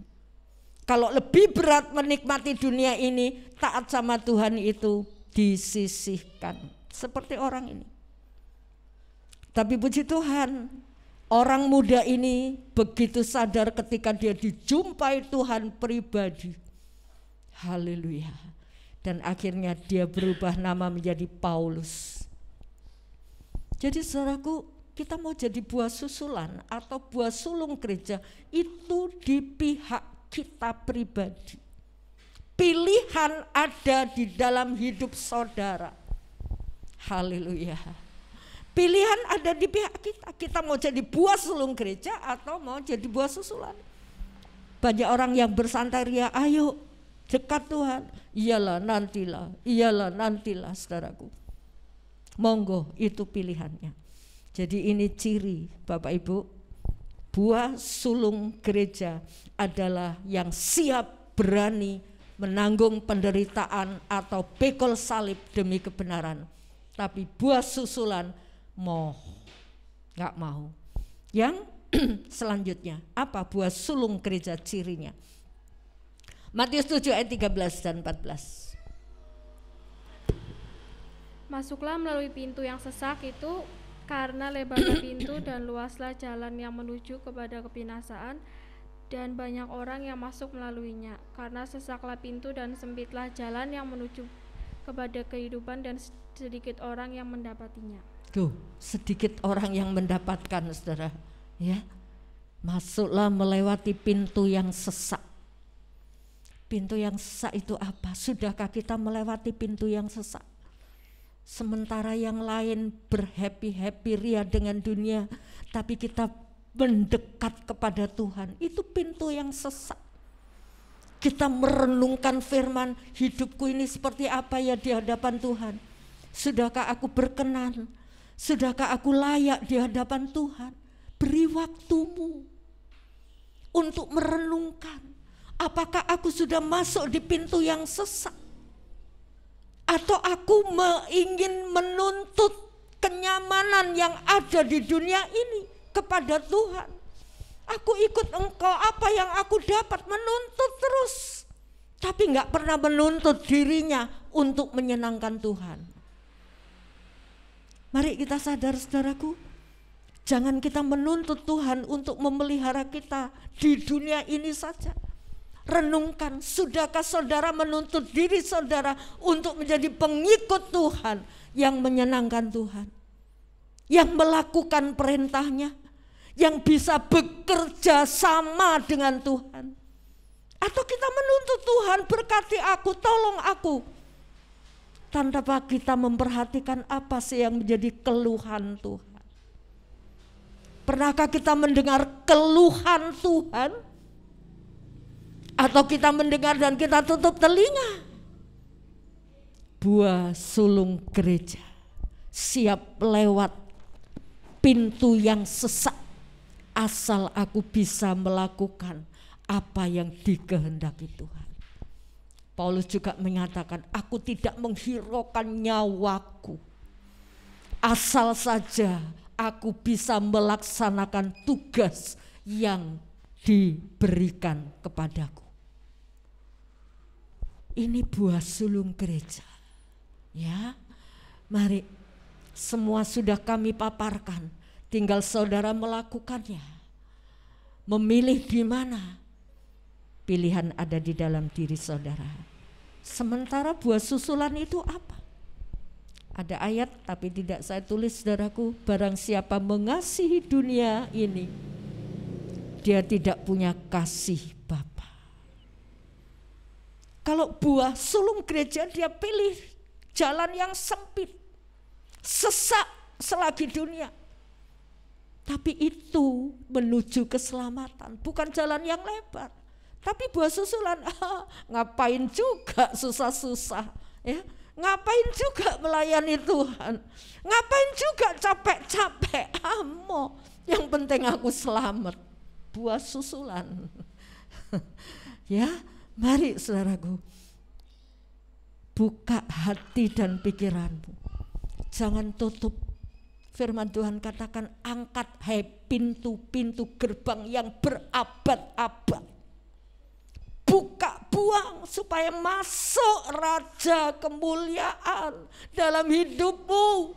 Kalau lebih berat menikmati dunia ini, taat sama Tuhan itu disisihkan. seperti orang ini. Tapi puji Tuhan, orang muda ini begitu sadar ketika dia dijumpai Tuhan pribadi. Haleluya. Dan akhirnya dia berubah nama menjadi Paulus. Jadi saudaraku, kita mau jadi buah susulan atau buah sulung gereja, itu di pihak kita pribadi. Pilihan ada di dalam hidup saudara. Haleluya. Pilihan ada di pihak kita. Kita mau jadi buah sulung gereja atau mau jadi buah susulan. Banyak orang yang bersantai ria, ayo dekat Tuhan. Iyalah nantilah saudaraku. Monggo, itu pilihannya. Jadi ini ciri Bapak Ibu, buah sulung gereja adalah yang siap berani menanggung penderitaan atau pikul salib demi kebenaran. Tapi buah susulan nggak mau. Yang selanjutnya, apa buah sulung gereja cirinya? Matius 7 ayat 13 dan 14. Masuklah melalui pintu yang sesak itu, karena lebarlah pintu dan luaslah jalan yang menuju kepada kebinasaan, dan banyak orang yang masuk melaluinya. Karena sesaklah pintu dan sempitlah jalan yang menuju kepada kehidupan, dan sedikit orang yang mendapatinya. Tuh, sedikit orang yang mendapatkan, saudara. Ya, masuklah melewati pintu yang sesak. Pintu yang sesak itu apa? Sudahkah kita melewati pintu yang sesak? Sementara yang lain berhappy-happy ria dengan dunia, tapi kita mendekat kepada Tuhan, itu pintu yang sesak. Kita merenungkan firman, hidupku ini seperti apa ya di hadapan Tuhan? Sudahkah aku berkenan? Sudahkah aku layak di hadapan Tuhan? Beri waktumu untuk merenungkan, apakah aku sudah masuk di pintu yang sesak? Atau aku ingin menuntut kenyamanan yang ada di dunia ini kepada Tuhan? Aku ikut Engkau, apa yang aku dapat, menuntut terus, tapi gak pernah menuntut dirinya untuk menyenangkan Tuhan. Mari kita sadar saudaraku, jangan kita menuntut Tuhan untuk memelihara kita di dunia ini saja. Renungkan, sudahkah saudara menuntut diri saudara untuk menjadi pengikut Tuhan yang menyenangkan Tuhan, yang melakukan perintahnya, yang bisa bekerja sama dengan Tuhan? Atau kita menuntut Tuhan, berkati aku, tolong aku, tanpa kita memperhatikan apa sih yang menjadi keluhan Tuhan? Pernahkah kita mendengar keluhan Tuhan? Atau kita mendengar dan kita tutup telinga? Buah sulung gereja siap lewat pintu yang sesak, asal aku bisa melakukan apa yang dikehendaki Tuhan. Paulus juga mengatakan, aku tidak menghiraukan nyawaku, asal saja aku bisa melaksanakan tugas yang diberikan kepadaku. Ini buah sulung gereja. Ya, mari, semua sudah kami paparkan, tinggal saudara melakukannya. Memilih di mana? Pilihan ada di dalam diri saudara. Sementara buah susulan itu apa? Ada ayat tapi tidak saya tulis saudaraku. Barang siapa mengasihi dunia ini, dia tidak punya kasih Bapa. Kalau buah sulung gereja, dia pilih jalan yang sempit, sesak selagi dunia. Tapi itu menuju keselamatan, bukan jalan yang lebar. Tapi buah susulan, ngapain juga susah-susah, ya? Ngapain juga melayani Tuhan? Ngapain juga capek-capek? Yang penting aku selamat. Buah susulan. Ya, mari saudaraku, buka hati dan pikiranmu. Jangan tutup. Firman Tuhan katakan, angkat hai pintu-pintu gerbang yang berabad-abad. Buka berjuang supaya masuk raja kemuliaan dalam hidupmu,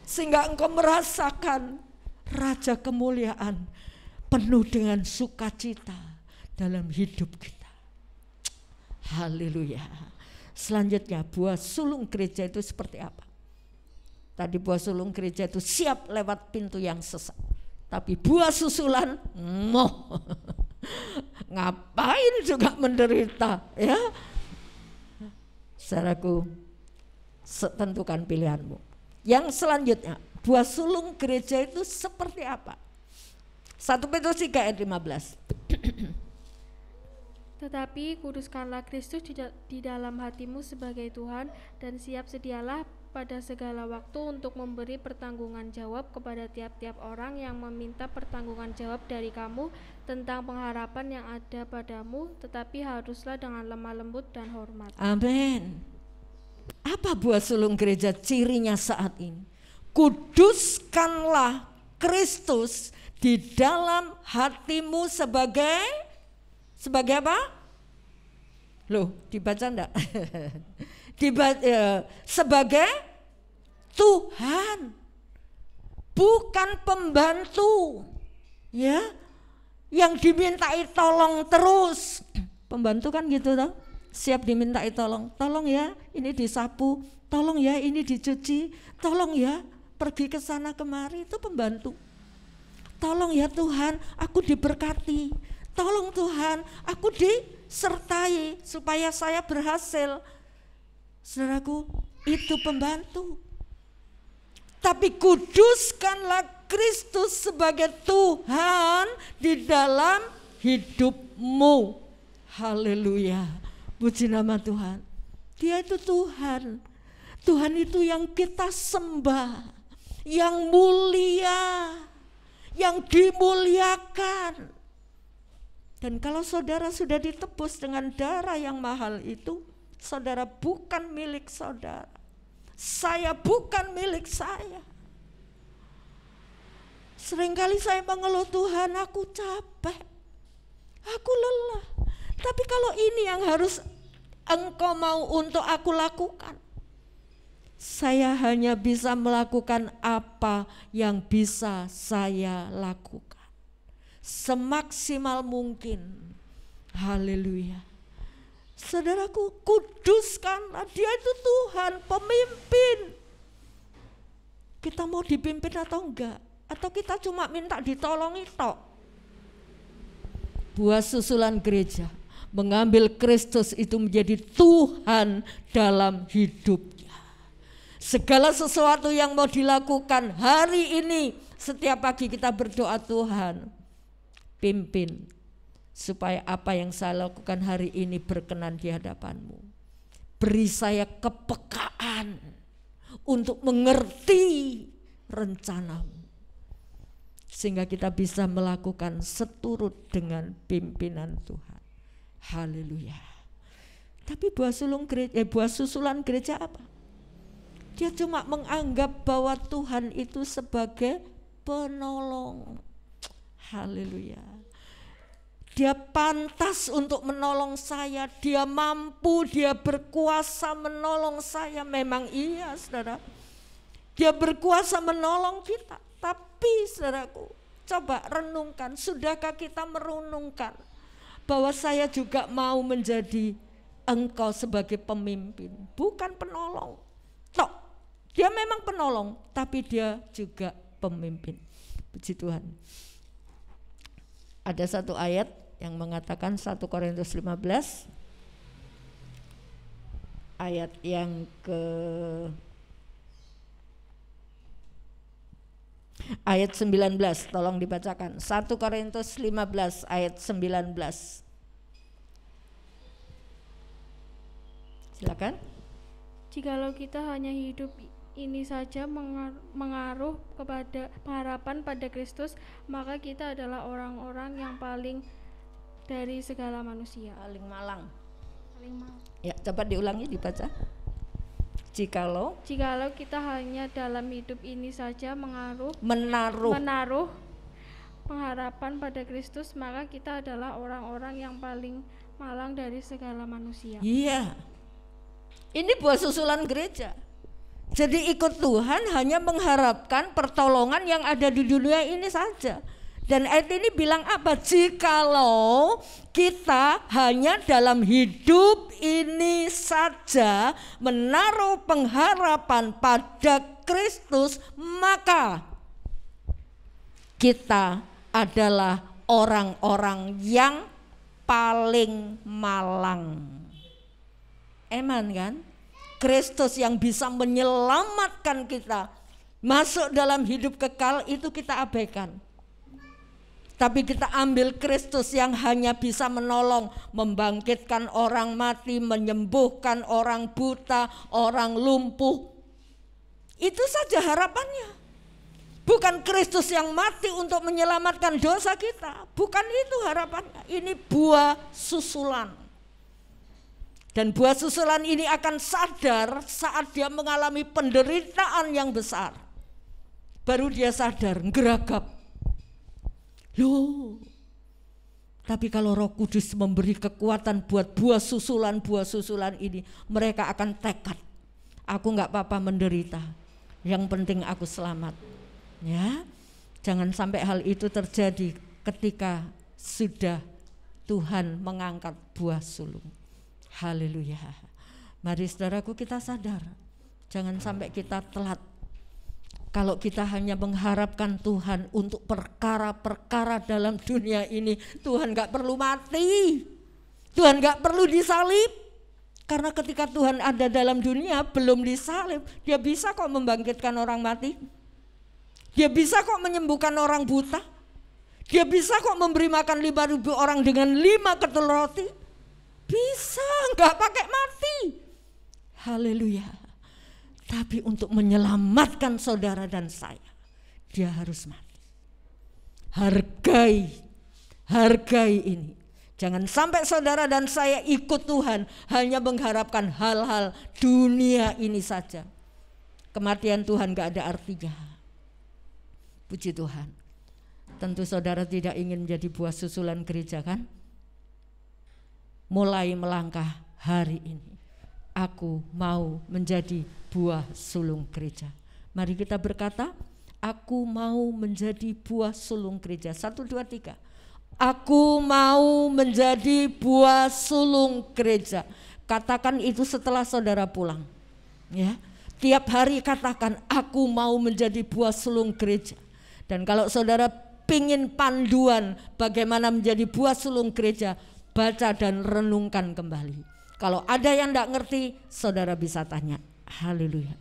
sehingga engkau merasakan raja kemuliaan penuh dengan sukacita dalam hidup kita. Haleluya. Selanjutnya, buah sulung gereja itu seperti apa? Tadi buah sulung gereja itu siap lewat pintu yang sesat. Tapi buah susulan, ngapain juga menderita, ya? Saudaraku, tentukan pilihanmu. Yang selanjutnya, buah sulung gereja itu seperti apa? 1 Petrus 3 ayat 15. Tetapi kuduskanlah Kristus di dalam hatimu sebagai Tuhan, dan siap sedialah pada segala waktu untuk memberi pertanggungan jawab kepada tiap-tiap orang yang meminta pertanggungan jawab dari kamu tentang pengharapan yang ada padamu, tetapi haruslah dengan lemah lembut dan hormat. Amin. Apa buah sulung gereja cirinya saat ini? Kuduskanlah Kristus di dalam hatimu sebagai apa? Loh, dibaca enggak? Sebagai Tuhan, bukan pembantu, ya, yang dimintai tolong terus. Pembantu kan gitu toh, siap dimintai tolong ya ini disapu, tolong ya ini dicuci, tolong ya pergi ke sana kemari, itu pembantu. Tolong ya Tuhan, aku diberkati, tolong Tuhan, aku disertai supaya saya berhasil. Saudaraku, itu pembantu. Tapi kuduskanlah Kristus sebagai Tuhan di dalam hidupmu. Haleluya, puji nama Tuhan. Dia itu Tuhan. Tuhan itu yang kita sembah, yang mulia, yang dimuliakan. Dan kalau saudara sudah ditebus dengan darah yang mahal itu, saudara bukan milik saudara. Saya bukan milik saya. Seringkali saya mengeluh, Tuhan aku capek, aku lelah. Tapi kalau ini yang harus Engkau mau untuk aku lakukan, saya hanya bisa melakukan apa yang bisa saya lakukan semaksimal mungkin. Haleluya. Saudaraku, kuduskanlah, dia itu Tuhan, pemimpin. Kita mau dipimpin atau enggak? Atau kita cuma minta ditolongi tok? Buah susulan gereja mengambil Kristus itu menjadi Tuhan dalam hidupnya. Segala sesuatu yang mau dilakukan hari ini, setiap pagi kita berdoa, Tuhan pimpin supaya apa yang saya lakukan hari ini berkenan di hadapan-Mu. Beri saya kepekaan untuk mengerti rencana-Mu, sehingga kita bisa melakukan seturut dengan pimpinan Tuhan. Haleluya. Tapi buah susulan gereja apa? Dia cuma menganggap bahwa Tuhan itu sebagai penolong. Haleluya. Dia pantas untuk menolong saya, dia mampu, dia berkuasa menolong saya. Memang iya, saudara. Dia berkuasa menolong kita. Tapi saudaraku, coba renungkan, sudahkah kita merenungkan bahwa saya juga mau menjadi engkau sebagai pemimpin, bukan penolong. Tok, dia memang penolong, tapi dia juga pemimpin. Puji Tuhan. Ada satu ayat yang mengatakan 1 Korintus 15 ayat yang ayat 19, tolong dibacakan. 1 Korintus 15 ayat 19. Silakan. Jikalau kita hanya hidup ini saja mengaruh kepada pengharapan pada Kristus, maka kita adalah orang-orang yang paling dari segala manusia. Paling malang. Paling malang. Ya, coba diulangi, dibaca. Jikalau kita hanya dalam hidup ini saja menaruh pengharapan pada Kristus, maka kita adalah orang-orang yang paling malang dari segala manusia. Iya. Ini buah susulan gereja. Jadi ikut Tuhan hanya mengharapkan pertolongan yang ada di dunia ini saja. Dan ayat ini bilang apa? Jikalau kita hanya dalam hidup ini saja menaruh pengharapan pada Kristus, maka kita adalah orang-orang yang paling malang. Amen kan? Kristus yang bisa menyelamatkan kita masuk dalam hidup kekal itu kita abaikan. Tapi kita ambil Kristus yang hanya bisa menolong, membangkitkan orang mati, menyembuhkan orang buta, orang lumpuh. Itu saja harapannya. Bukan Kristus yang mati untuk menyelamatkan dosa kita. Bukan itu harapannya. Ini buah susulan. Dan buah susulan ini akan sadar saat dia mengalami penderitaan yang besar. Baru dia sadar, geragap. Loh, tapi kalau Roh Kudus memberi kekuatan buat buah susulan ini, mereka akan tekad. Aku nggak apa-apa menderita, yang penting aku selamat. Ya, jangan sampai hal itu terjadi ketika sudah Tuhan mengangkat buah sulung. Haleluya. Mari saudaraku kita sadar, jangan sampai kita telat. Kalau kita hanya mengharapkan Tuhan untuk perkara-perkara dalam dunia ini, Tuhan gak perlu mati, Tuhan gak perlu disalib. Karena ketika Tuhan ada dalam dunia belum disalib, dia bisa kok membangkitkan orang mati. Dia bisa kok menyembuhkan orang buta. Dia bisa kok memberi makan 5.000 orang dengan 5 ketul roti. Bisa, gak pakai mati. Haleluya. Tapi untuk menyelamatkan saudara dan saya, dia harus mati. Hargai ini. Jangan sampai saudara dan saya ikut Tuhan hanya mengharapkan hal-hal dunia ini saja. Kematian Tuhan gak ada artinya. Puji Tuhan. Tentu saudara tidak ingin menjadi buah susulan gereja kan? Mulai melangkah hari ini. Aku mau menjadi buah sulung gereja. Mari kita berkata, aku mau menjadi buah sulung gereja. 1, 2, 3. Aku mau menjadi buah sulung gereja. Katakan itu setelah saudara pulang. Ya, tiap hari katakan, aku mau menjadi buah sulung gereja. Dan kalau saudara pingin panduan bagaimana menjadi buah sulung gereja, baca dan renungkan kembali. Kalau ada yang tidak ngerti, saudara bisa tanya. Haleluya.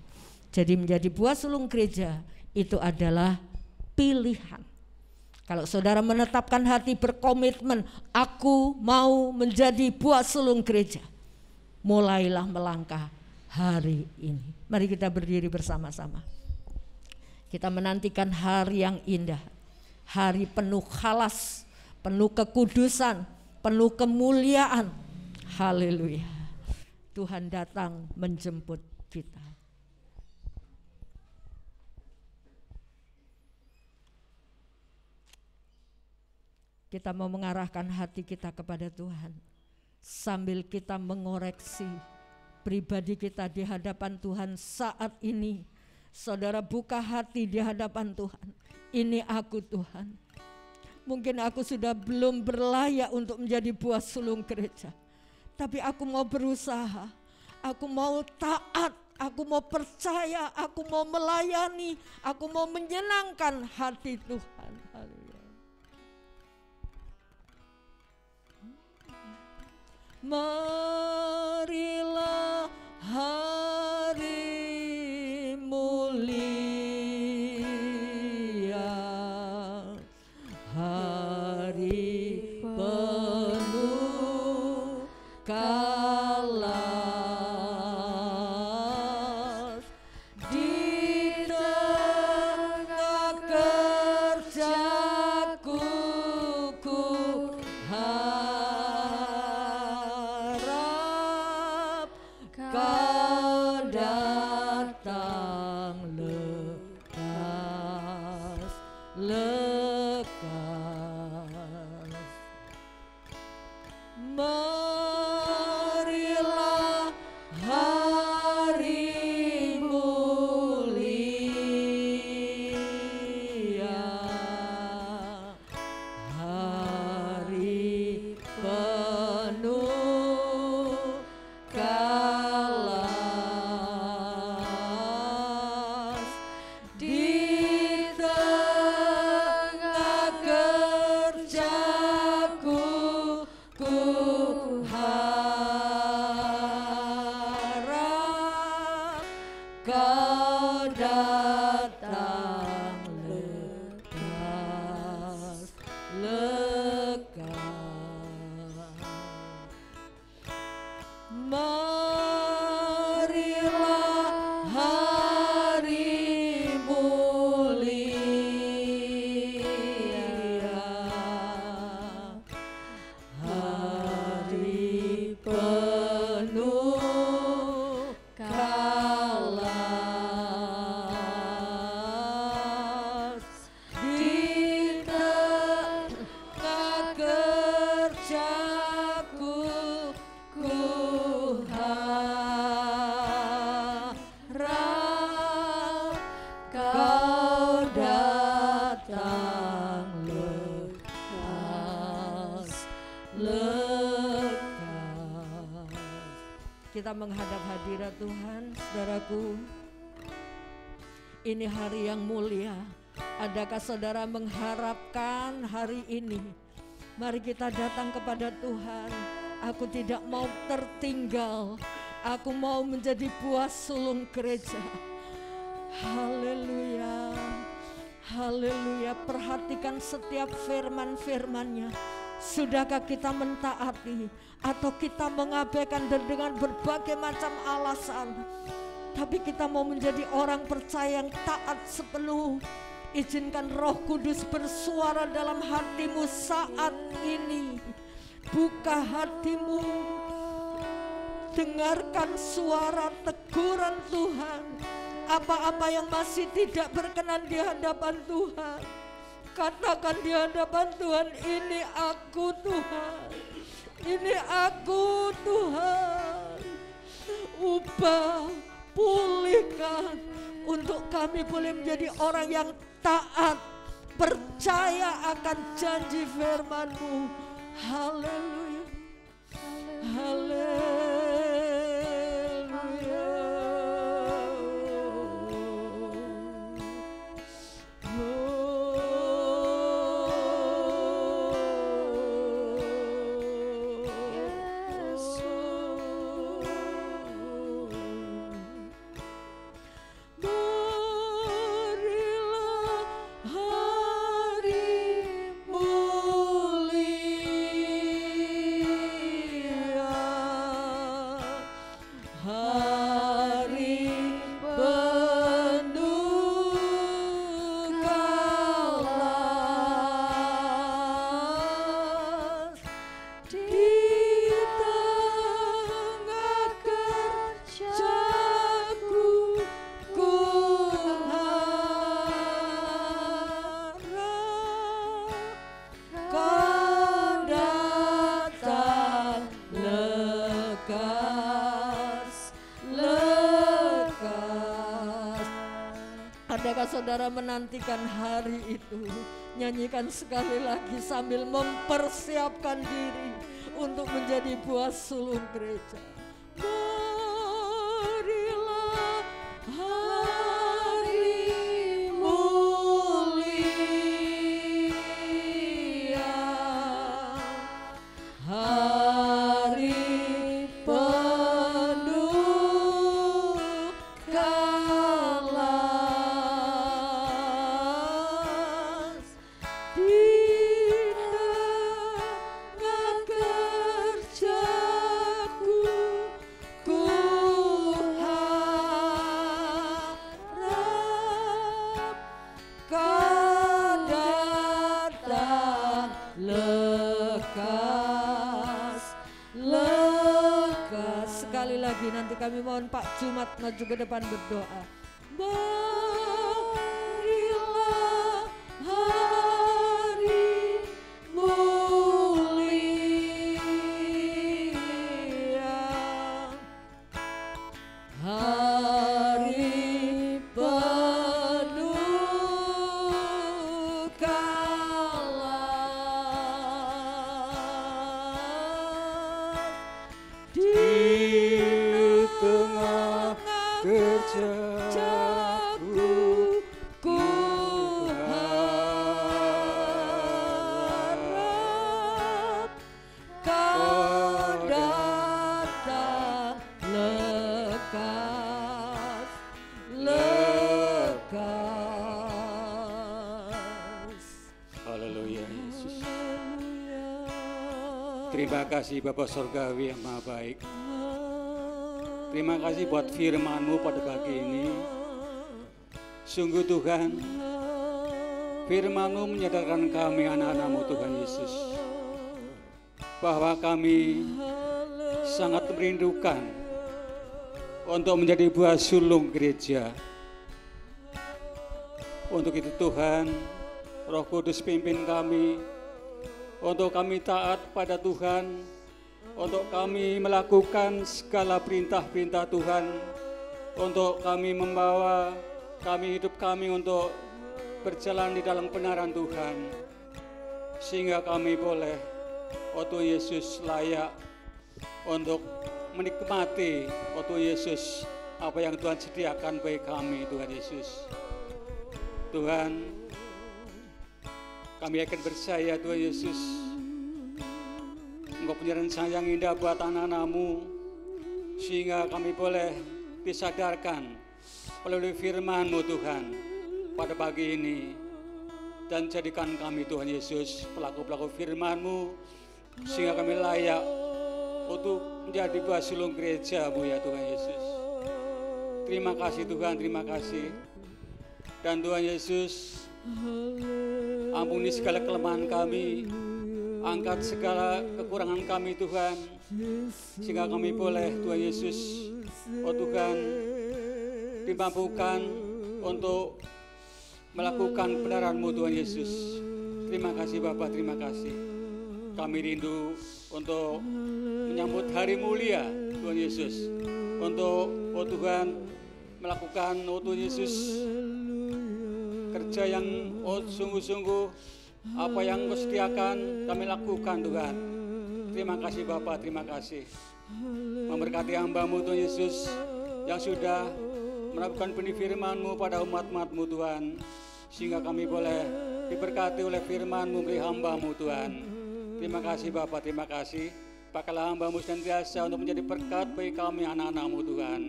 Jadi menjadi buah sulung gereja itu adalah pilihan. Kalau saudara menetapkan hati berkomitmen, aku mau menjadi buah sulung gereja, mulailah melangkah hari ini. Mari kita berdiri bersama-sama. Kita menantikan hari yang indah, hari penuh khalas, penuh kekudusan, penuh kemuliaan. Haleluya. Tuhan datang menjemput kita. Kita mau mengarahkan hati kita kepada Tuhan sambil kita mengoreksi pribadi kita di hadapan Tuhan saat ini. Saudara buka hati di hadapan Tuhan. Ini aku Tuhan. Mungkin aku sudah belum berlayak untuk menjadi buah sulung gereja. Tapi aku mau berusaha, aku mau taat, aku mau percaya, aku mau melayani, aku mau menyenangkan hati Tuhan. Haleluya. Marilah hari mulia, hari penuh kalas, di tengah kerjaku ku harap Marilah hari mulia, hari penuh kalas, di tengah kerjaku ku harap kau datang lekas. Kita menghadap hadirat Tuhan, saudaraku. Ini hari yang mulia. Adakah saudara mengharapkan hari ini? Mari kita datang kepada Tuhan. Aku tidak mau tertinggal. Aku mau menjadi buah sulung gereja. Haleluya. Haleluya. Perhatikan setiap firman-firmannya. Sudahkah kita mentaati atau kita mengabaikan dengan berbagai macam alasan? Tapi kita mau menjadi orang percaya yang taat sepenuh. Izinkan Roh Kudus bersuara dalam hatimu saat ini. Buka hatimu, dengarkan suara teguran Tuhan. Apa-apa yang masih tidak berkenan di hadapan Tuhan, katakan di hadapan Tuhan, ini aku Tuhan, ini aku Tuhan. Ubah, pulihkan, untuk kami boleh menjadi orang yang taat, percaya akan janji firman-Mu. Haleluya, haleluya. Adakah saudara menantikan hari itu? Nyanyikan sekali lagi sambil mempersiapkan diri untuk menjadi buah sulung gereja. Marilah hari mulia, hari penuh kalas, di tengah kerjaku ku harap kau datang lekas, lekas. Sekali lagi nanti kami mohon Pak Jumat maju ke depan berdoa. Marilah hari mulia, hari penuh kalas, di tengah kerjaku ku harap kau datang lekas, lekas. Haleluya Yesus. Terima kasih Bapa Surgawi yang Maha Baik. Terima kasih buat firman-Mu pada pagi ini. Sungguh Tuhan, firman-Mu menyadarkan kami anak-anak-Mu Tuhan Yesus, bahwa kami sangat merindukan untuk menjadi buah sulung gereja. Untuk itu Tuhan, Roh Kudus pimpin kami, untuk kami taat pada Tuhan, untuk kami melakukan segala perintah-perintah Tuhan, untuk kami membawa hidup kami untuk berjalan di dalam kebenaran Tuhan, sehingga kami boleh, Tuhan Yesus, layak untuk menikmati, Tuhan Yesus, apa yang Tuhan sediakan bagi kami, Tuhan Yesus. Tuhan, kami akan percaya, Tuhan Yesus, Engkau punya rencana yang indah buat anak-anak-Mu, sehingga kami boleh disadarkan melalui firman-Mu Tuhan pada pagi ini. Dan jadikan kami Tuhan Yesus pelaku-pelaku firman-Mu, sehingga kami layak untuk menjadi buah sulung gereja-Mu ya Tuhan Yesus. Terima kasih Tuhan, terima kasih. Dan Tuhan Yesus, ampuni segala kelemahan kami, angkat segala kekurangan kami Tuhan, sehingga kami boleh Tuhan Yesus, Tuhan, dimampukan untuk melakukan kebenaran-Mu Tuhan Yesus. Terima kasih Bapa, terima kasih. Kami rindu untuk menyambut hari mulia Tuhan Yesus, untuk Tuhan melakukan Tuhan Yesus kerja yang sungguh-sungguh, apa yang Engkau sediakan kami lakukan Tuhan. Terima kasih Bapa, terima kasih. Memberkati hamba-Mu Tuhan Yesus yang sudah melakukan benih firman-Mu pada umat-umat-Mu Tuhan, sehingga kami boleh diberkati oleh firman-Mu beri hamba-Mu Tuhan. Terima kasih Bapa, terima kasih. Pakailah hamba-Mu senantiasa untuk menjadi berkat bagi kami anak-anak-Mu Tuhan.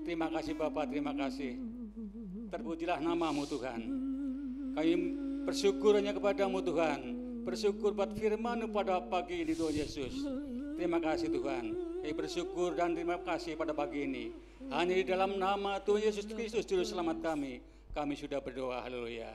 Terima kasih Bapa, terima kasih. Terpujilah nama-Mu Tuhan. Kami bersyukur hanya kepada-Mu Tuhan, bersyukur buat firman-Mu pada pagi ini Tuhan Yesus. Terima kasih Tuhan. Kami bersyukur dan terima kasih pada pagi ini. Hanya di dalam nama Tuhan Yesus Kristus Juru Selamat kami sudah berdoa. Haleluya.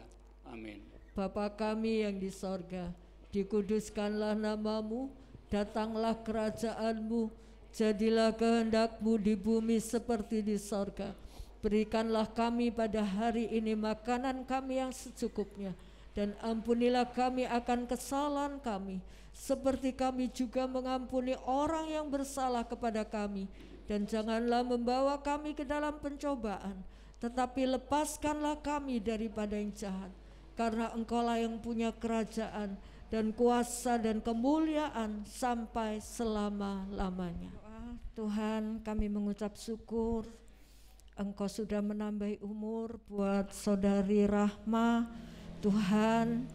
Amin. Bapa kami yang di sorga, dikuduskanlah nama-Mu, datanglah kerajaan-Mu, jadilah kehendak-Mu di bumi seperti di sorga. Berikanlah kami pada hari ini makanan kami yang secukupnya, dan ampunilah kami akan kesalahan kami, seperti kami juga mengampuni orang yang bersalah kepada kami. Dan janganlah membawa kami ke dalam pencobaan, tetapi lepaskanlah kami daripada yang jahat. Karena Engkaulah yang punya kerajaan dan kuasa dan kemuliaan sampai selama-lamanya. Tuhan, kami mengucap syukur Engkau sudah menambahi umur buat saudari Rahma. Tuhan,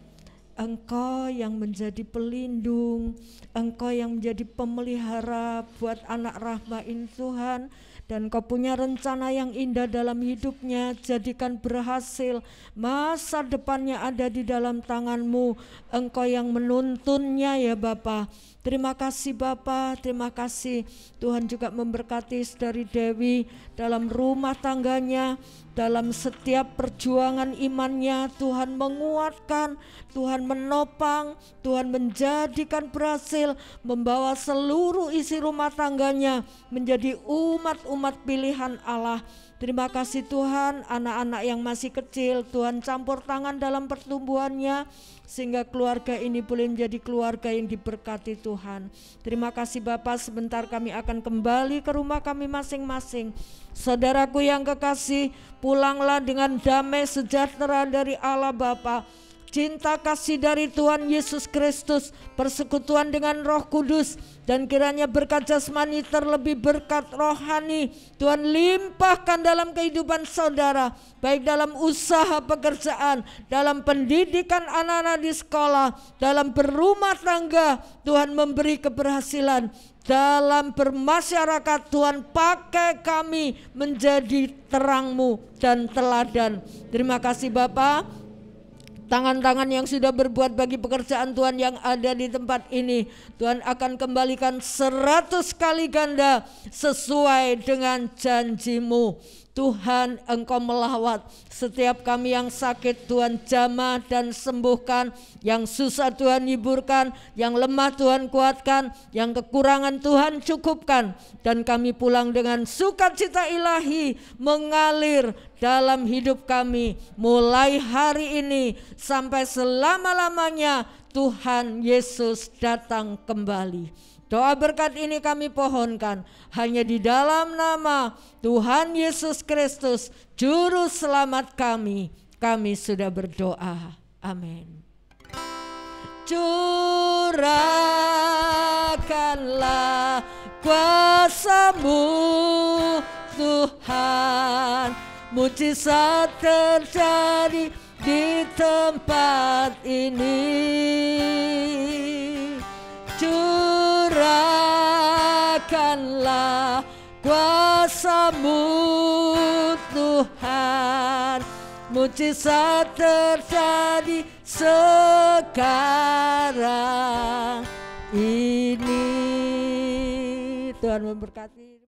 Engkau yang menjadi pelindung, Engkau yang menjadi pemelihara buat anak Rahma ini Tuhan. Dan Engkau punya rencana yang indah dalam hidupnya, jadikan berhasil. Masa depannya ada di dalam tangan-Mu, Engkau yang menuntunnya ya Bapa. Terima kasih Bapa, terima kasih. Tuhan juga memberkati saudari Dewi dalam rumah tangganya, dalam setiap perjuangan imannya. Tuhan menguatkan, Tuhan menopang, Tuhan menjadikan berhasil, membawa seluruh isi rumah tangganya menjadi umat-umat pilihan Allah. Terima kasih Tuhan, anak-anak yang masih kecil Tuhan campur tangan dalam pertumbuhannya, sehingga keluarga ini boleh menjadi keluarga yang diberkati Tuhan. Terima kasih Bapa, sebentar kami akan kembali ke rumah kami masing-masing. Saudaraku yang kekasih, pulanglah dengan damai sejahtera dari Allah Bapa, cinta kasih dari Tuhan Yesus Kristus, persekutuan dengan Roh Kudus, dan kiranya berkat jasmani terlebih berkat rohani Tuhan limpahkan dalam kehidupan saudara, baik dalam usaha pekerjaan, dalam pendidikan anak-anak di sekolah, dalam berumah tangga. Tuhan memberi keberhasilan dalam bermasyarakat. Tuhan pakai kami menjadi terang-Mu dan teladan. Terima kasih Bapa. tangan-tangan yang sudah berbuat bagi pekerjaan Tuhan yang ada di tempat ini, Tuhan akan kembalikan 100 kali ganda sesuai dengan janji-Mu. Tuhan, Engkau melawat setiap kami yang sakit, Tuhan jamah dan sembuhkan, yang susah Tuhan hiburkan, yang lemah Tuhan kuatkan, yang kekurangan Tuhan cukupkan, dan kami pulang dengan sukacita ilahi mengalir dalam hidup kami mulai hari ini sampai selama-lamanya. Tuhan Yesus datang kembali. Doa berkat ini kami pohonkan hanya di dalam nama Tuhan Yesus Kristus, Juru Selamat kami. Kami sudah berdoa. Amin. Curahkanlah kuasa-Mu Tuhan, mujizat terjadi di tempat ini. Curahkanlah kuasa-Mu Tuhan, mujizat terjadi sekarang ini. Tuhan memberkati.